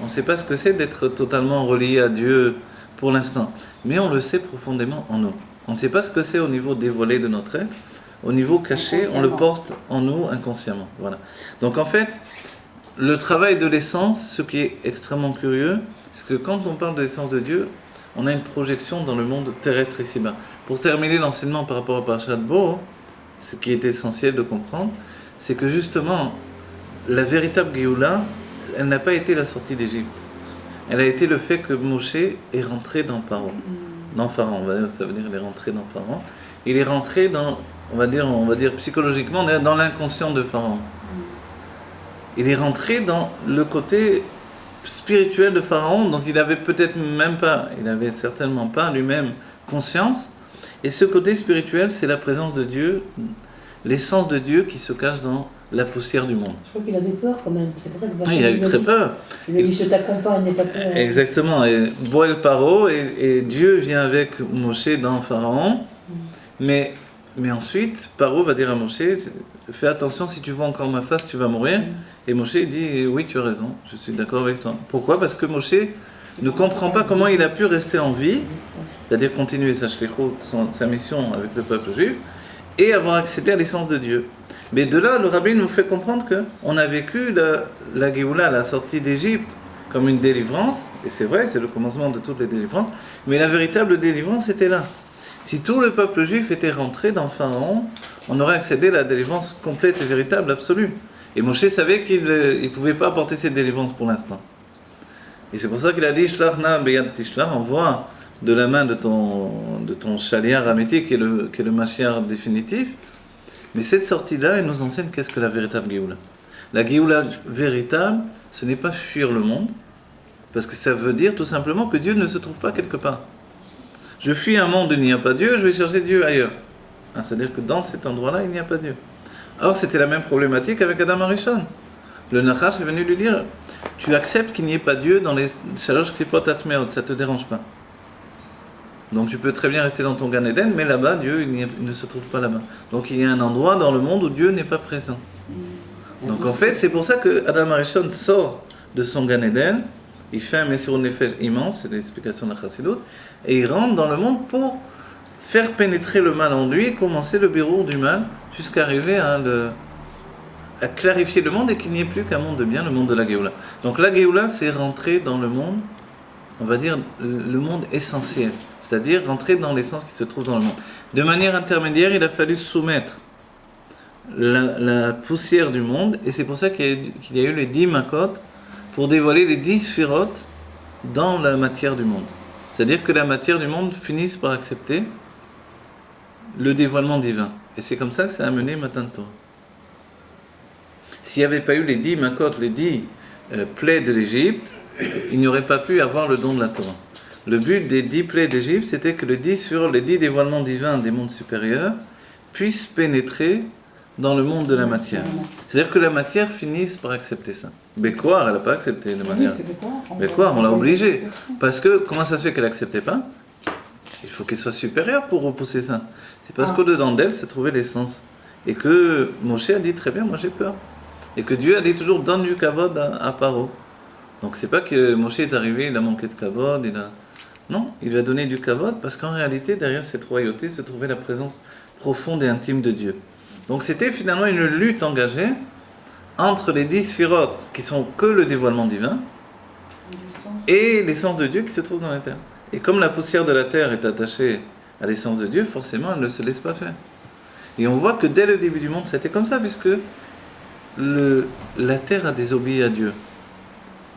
On ne sait pas ce que c'est d'être totalement relié à Dieu pour l'instant. Mais on le sait profondément en nous. On ne sait pas ce que c'est au niveau dévoilé de notre être. Au niveau caché, on le porte en nous inconsciemment. Voilà. Donc en fait, le travail de l'essence, ce qui est extrêmement curieux, c'est que quand on parle de l'essence de Dieu, on a une projection dans le monde terrestre ici-bas. Pour terminer l'enseignement par rapport à Parashat Bo, ce qui est essentiel de comprendre, c'est que justement, la véritable Géoula, elle n'a pas été la sortie d'Égypte. Elle a été le fait que Moshe est rentré dans Pharaon. Dans Pharaon, ça veut dire qu'il est rentré dans Pharaon. Il est rentré dans, on va dire psychologiquement, dans l'inconscient de Pharaon. Il est rentré dans le côté spirituel de Pharaon, dont il avait certainement pas lui-même conscience. Et ce côté spirituel, c'est la présence de Dieu, l'essence de Dieu qui se cache dans la poussière du monde. Je crois qu'il avait peur quand même. C'est pour ça que il a eu très peur. Il a dit, je t'accompagne, n'aie pas peur. Exactement. Et Boel Paro, et Dieu vient avec Moshe dans Pharaon. Mais ensuite, Paro va dire à Moshe, fais attention, si tu vois encore ma face, tu vas mourir. Et Moshe dit, oui, tu as raison, je suis d'accord avec toi. Pourquoi? Parce que Moshe ne comprend pas comment il a pu rester en vie, c'est-à-dire continuer sa mission avec le peuple juif, et avoir accédé à l'essence de Dieu. Mais de là, le rabbin nous fait comprendre qu'on a vécu la Géoula, la sortie d'Égypte, comme une délivrance, et c'est vrai, c'est le commencement de toutes les délivrances, mais la véritable délivrance était là. Si tout le peuple juif était rentré dans Pharaon, on aurait accédé à la délivrance complète et véritable, absolue. Et Moshe savait qu'il ne pouvait pas apporter cette délivrance pour l'instant. Et c'est pour ça qu'il a dit, Shlach na beyad tishlach, envoie de la main de ton chaliar amétique, qui est le Mashiach définitif. Mais cette sortie-là, elle nous enseigne qu'est-ce que la véritable Géoula. La Géoula véritable, ce n'est pas fuir le monde, parce que ça veut dire tout simplement que Dieu ne se trouve pas quelque part. Je fuis un monde où il n'y a pas Dieu, je vais chercher Dieu ailleurs. C'est-à-dire que dans cet endroit-là, il n'y a pas Dieu. Or, c'était la même problématique avec Adam Arishon. Le Nachash est venu lui dire, tu acceptes qu'il n'y ait pas Dieu dans les Shalosh Klipot Atmeot, ça ne te dérange pas. Donc tu peux très bien rester dans ton Gan Eden, mais là-bas, Dieu il ne se trouve pas là-bas. Donc il y a un endroit dans le monde où Dieu n'est pas présent. Donc en fait, c'est pour ça que Adam Arishon sort de son Gan Eden, il fait un Messirut Nefesh immense, c'est l'explication de la Chassidut, et il rentre dans le monde pour faire pénétrer le mal en lui, commencer le birour du mal, jusqu'à arriver à clarifier le monde et qu'il n'y ait plus qu'un monde de bien, le monde de la Géoula. Donc la Géoula, c'est rentrer dans le monde, on va dire le monde essentiel, c'est-à-dire rentrer dans l'essence qui se trouve dans le monde. De manière intermédiaire, il a fallu soumettre la poussière du monde, et c'est pour ça qu'il y a eu les 10 makot, pour dévoiler les 10 sphirotes dans la matière du monde. C'est-à-dire que la matière du monde finisse par accepter le dévoilement divin. Et c'est comme ça que ça a amené Matan Torah. S'il n'y avait pas eu les 10 makot, les 10 plaies de l'Égypte, il n'y aurait pas pu avoir le don de la Torah. Le but des 10 plaies d'Égypte, c'était que les 10 dévoilements divins des mondes supérieurs puissent pénétrer dans le monde de la matière. C'est-à-dire que la matière finisse par accepter ça. Bécoir, elle n'a pas accepté de manière... Bécoir, on l'a obligée. Parce que, comment ça se fait qu'elle n'acceptait pas? Il faut qu'elle soit supérieure pour repousser ça. C'est parce qu'au-dedans d'elle se trouvait l'essence. Et que Moshe a dit très bien, moi j'ai peur. Et que Dieu a dit toujours, donne du kavod à Paro. Donc c'est pas que Moshe est arrivé, il a manqué de kavod, non, il lui a donné du kavod parce qu'en réalité, derrière cette royauté se trouvait la présence profonde et intime de Dieu. Donc c'était finalement une lutte engagée entre les 10 sphirotes qui sont que le dévoilement divin et l'essence de Dieu qui se trouve dans la terre. Et comme la poussière de la terre est attachée à l'essence de Dieu, forcément elle ne se laisse pas faire. Et on voit que dès le début du monde, c'était comme ça, puisque la terre a désobéi à Dieu.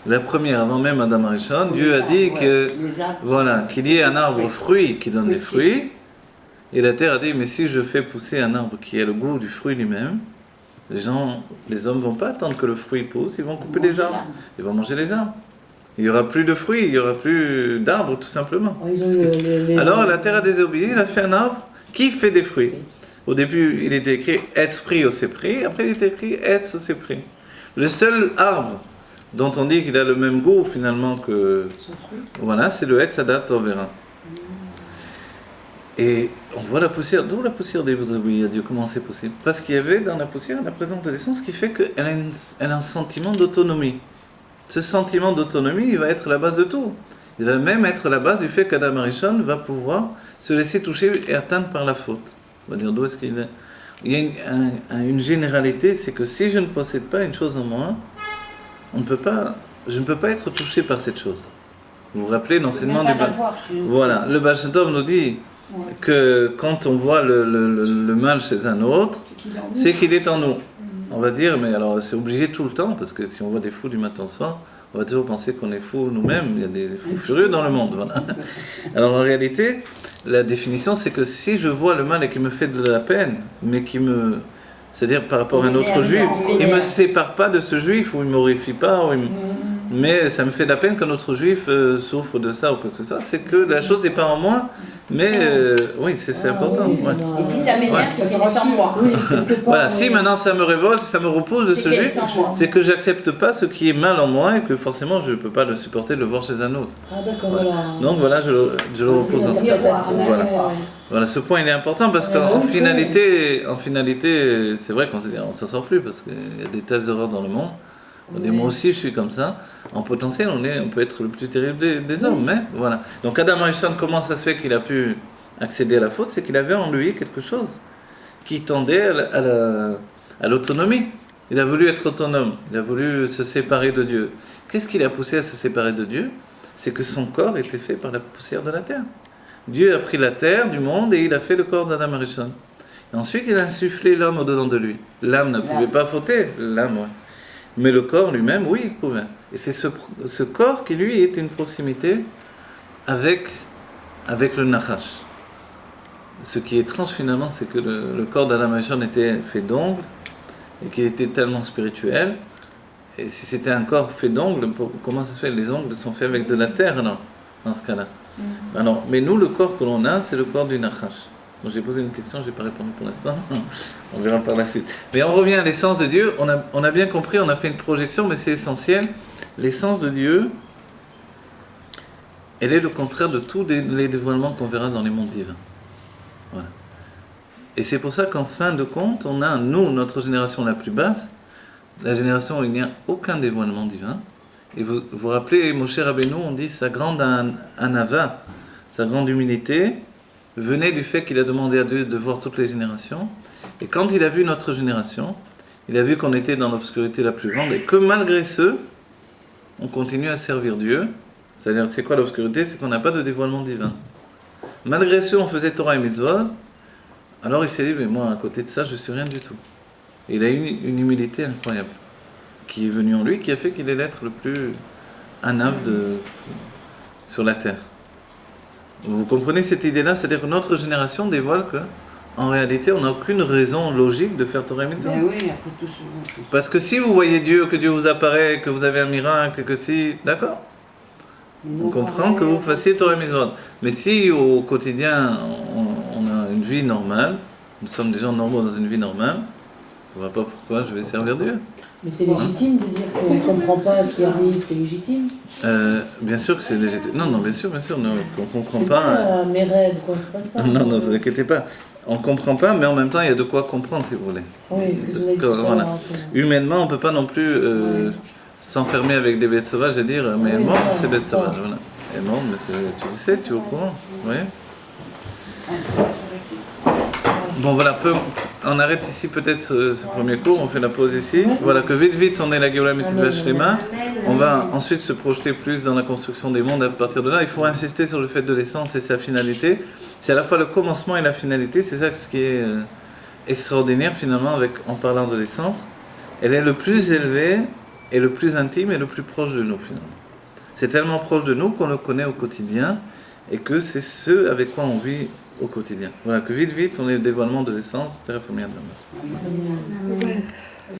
La première, avant même Adam Arishon, Dieu a dit qu'il y ait un arbre fruit qui donne des fruits. Et la terre a dit, mais si je fais pousser un arbre qui a le goût du fruit lui-même, les hommes ne vont pas attendre que le fruit pousse, ils vont couper les arbres, ils vont manger les arbres. Il n'y aura plus de fruits, il n'y aura plus d'arbres tout simplement. Alors la terre a désobéi, il a fait un arbre qui fait des fruits. Au début, il était écrit Etz pri au Sepri, après il était écrit Etz au Sepri. Le seul arbre dont on dit qu'il a le même goût finalement que... Voilà, c'est le Etz Adat Tovera. Et on voit la poussière, d'où la poussière désobéit à Dieu, comment c'est possible? Parce qu'il y avait dans la poussière la présence de l'essence qui fait qu'elle a un sentiment d'autonomie. Ce sentiment d'autonomie, il va être la base de tout. Il va même être la base du fait qu'Adam Arishon va pouvoir se laisser toucher et atteindre par la faute. On va dire d'où est-ce qu'il est. Il y a une généralité, c'est que si je ne possède pas une chose en moi, je ne peux pas être touché par cette chose. Vous vous rappelez l'enseignement du Baal? Voilà, le Baal Shem Tov nous dit que quand on voit le mal chez un autre, c'est qu'il est en nous. On va dire, mais alors c'est obligé tout le temps, parce que si on voit des fous du matin au soir, on va toujours penser qu'on est fous nous-mêmes, il y a des fous furieux dans le monde. Voilà. Alors en réalité, la définition c'est que si je vois le mal et qu'il me fait de la peine, mais c'est-à-dire par rapport à un autre juif, il ne me sépare pas de ce juif, ou il ne m'horrifie pas, mais ça me fait de la peine qu'un autre juif souffre de ça ou quoi que ce soit, c'est que la chose n'est pas en moi, mais oui, c'est important. Oui, ouais. Et si ça m'énerve, c'est qu'elle est en moi. Voilà, si maintenant ça me révolte, ça me repose de ce juif, c'est que j'accepte pas ce qui est mal en moi et que forcément je ne peux pas le supporter de le voir chez un autre. Ah d'accord, Voilà. voilà. Donc voilà, je le repose dans ce cas. Voilà, ce point il est important parce qu'en finalité, c'est vrai qu'on ne s'en sort plus parce qu'il y a des telles erreurs dans le monde. Moi aussi je suis comme ça. En potentiel, on peut être le plus terrible des hommes, mais voilà. Donc Adam Arishon, comment ça se fait qu'il a pu accéder à la faute? C'est qu'il avait en lui quelque chose qui tendait à l'autonomie. Il a voulu être autonome, il a voulu se séparer de Dieu. Qu'est-ce qui l'a poussé à se séparer de Dieu? C'est que son corps était fait par la poussière de la terre. Dieu a pris la terre du monde et il a fait le corps d'Adam Arishon. Et ensuite, il a insufflé l'âme au-dedans de lui. L'âme ne pouvait pas fauter, l'âme, ouais. Mais le corps lui-même, oui, il pouvait. Et c'est ce corps qui, lui, est une proximité avec le Nachash. Ce qui est étrange, finalement, c'est que le corps d'Adam Arishon était fait d'ongles et qu'il était tellement spirituel. Et si c'était un corps fait d'ongles, comment ça se fait? Les ongles sont faits avec de la terre, non? Dans ce cas-là. Alors, mais nous, le corps que l'on a, c'est le corps du Nachash. Bon, j'ai posé une question, je n'ai pas répondu pour l'instant. On verra par la suite. Mais on revient à l'essence de Dieu. On a bien compris, on a fait une projection, mais c'est essentiel. L'essence de Dieu, elle est le contraire de tous les dévoilements qu'on verra dans les mondes divins. Voilà. Et c'est pour ça qu'en fin de compte, on a, nous, notre génération la plus basse, la génération où il n'y a aucun dévoilement divin. Et vous vous rappelez, Moshe Rabbeinu, on dit sa grande anava, sa grande humilité, venait du fait qu'il a demandé à Dieu de voir toutes les générations. Et quand il a vu notre génération, il a vu qu'on était dans l'obscurité la plus grande et que malgré ce, on continue à servir Dieu. C'est-à-dire, c'est quoi l'obscurité? C'est qu'on n'a pas de dévoilement divin. Malgré ce, on faisait Torah et Mitzvot. Alors il s'est dit, mais moi, à côté de ça, je suis rien du tout. Il a une humilité incroyable qui est venue en lui, qui a fait qu'il est l'être le plus anav sur la terre. Vous comprenez cette idée-là? C'est-à-dire que notre génération dévoile que, en réalité, on n'a aucune raison logique de faire Torah et Mitzvot. Ben oui, après tout ce... Parce que si vous voyez Dieu, que Dieu vous apparaît, que vous avez un miracle, que si... D'accord. On comprend que vous fassiez Torah et Mitzvot. Mais si au quotidien, on a une vie normale, nous sommes des gens normaux dans une vie normale, on ne voit pas pourquoi je vais servir Dieu. Mais c'est légitime de dire qu'on ne comprend pas ce qui arrive, c'est légitime. Bien sûr que c'est légitime. Non, bien sûr, non, on ne comprend C'est pas. mes rêves, quoi, c'est pas ça. Non, vous inquiétez pas. On ne comprend pas, mais en même temps, il y a de quoi comprendre, si vous voulez. Oui, c'est ce que vous avez dit Voilà. tout à l'heure. Humainement, on ne peut pas non plus s'enfermer avec des bêtes sauvages et dire mais Oui, elle est morte, voilà, c'est bête c'est ça. sauvage. Voilà. Elle est morte, mais tu le sais, tu es au courant. Oui. Bon, voilà, on arrête ici peut-être ce premier cours, on fait la pause ici. Voilà, que vite, on est la Géoula Mitzvah Shlema. On va ensuite se projeter plus dans la construction des mondes à partir de là. Il faut insister sur le fait de l'essence et sa finalité. C'est à la fois le commencement et la finalité. C'est ça ce qui est extraordinaire finalement en parlant de l'essence. Elle est le plus élevée et le plus intime et le plus proche de nous finalement. C'est tellement proche de nous qu'on le connaît au quotidien et que c'est ce avec quoi on vit au quotidien. Voilà, que vite, on est le dévoilement de l'essence, terre familiale de la Amen.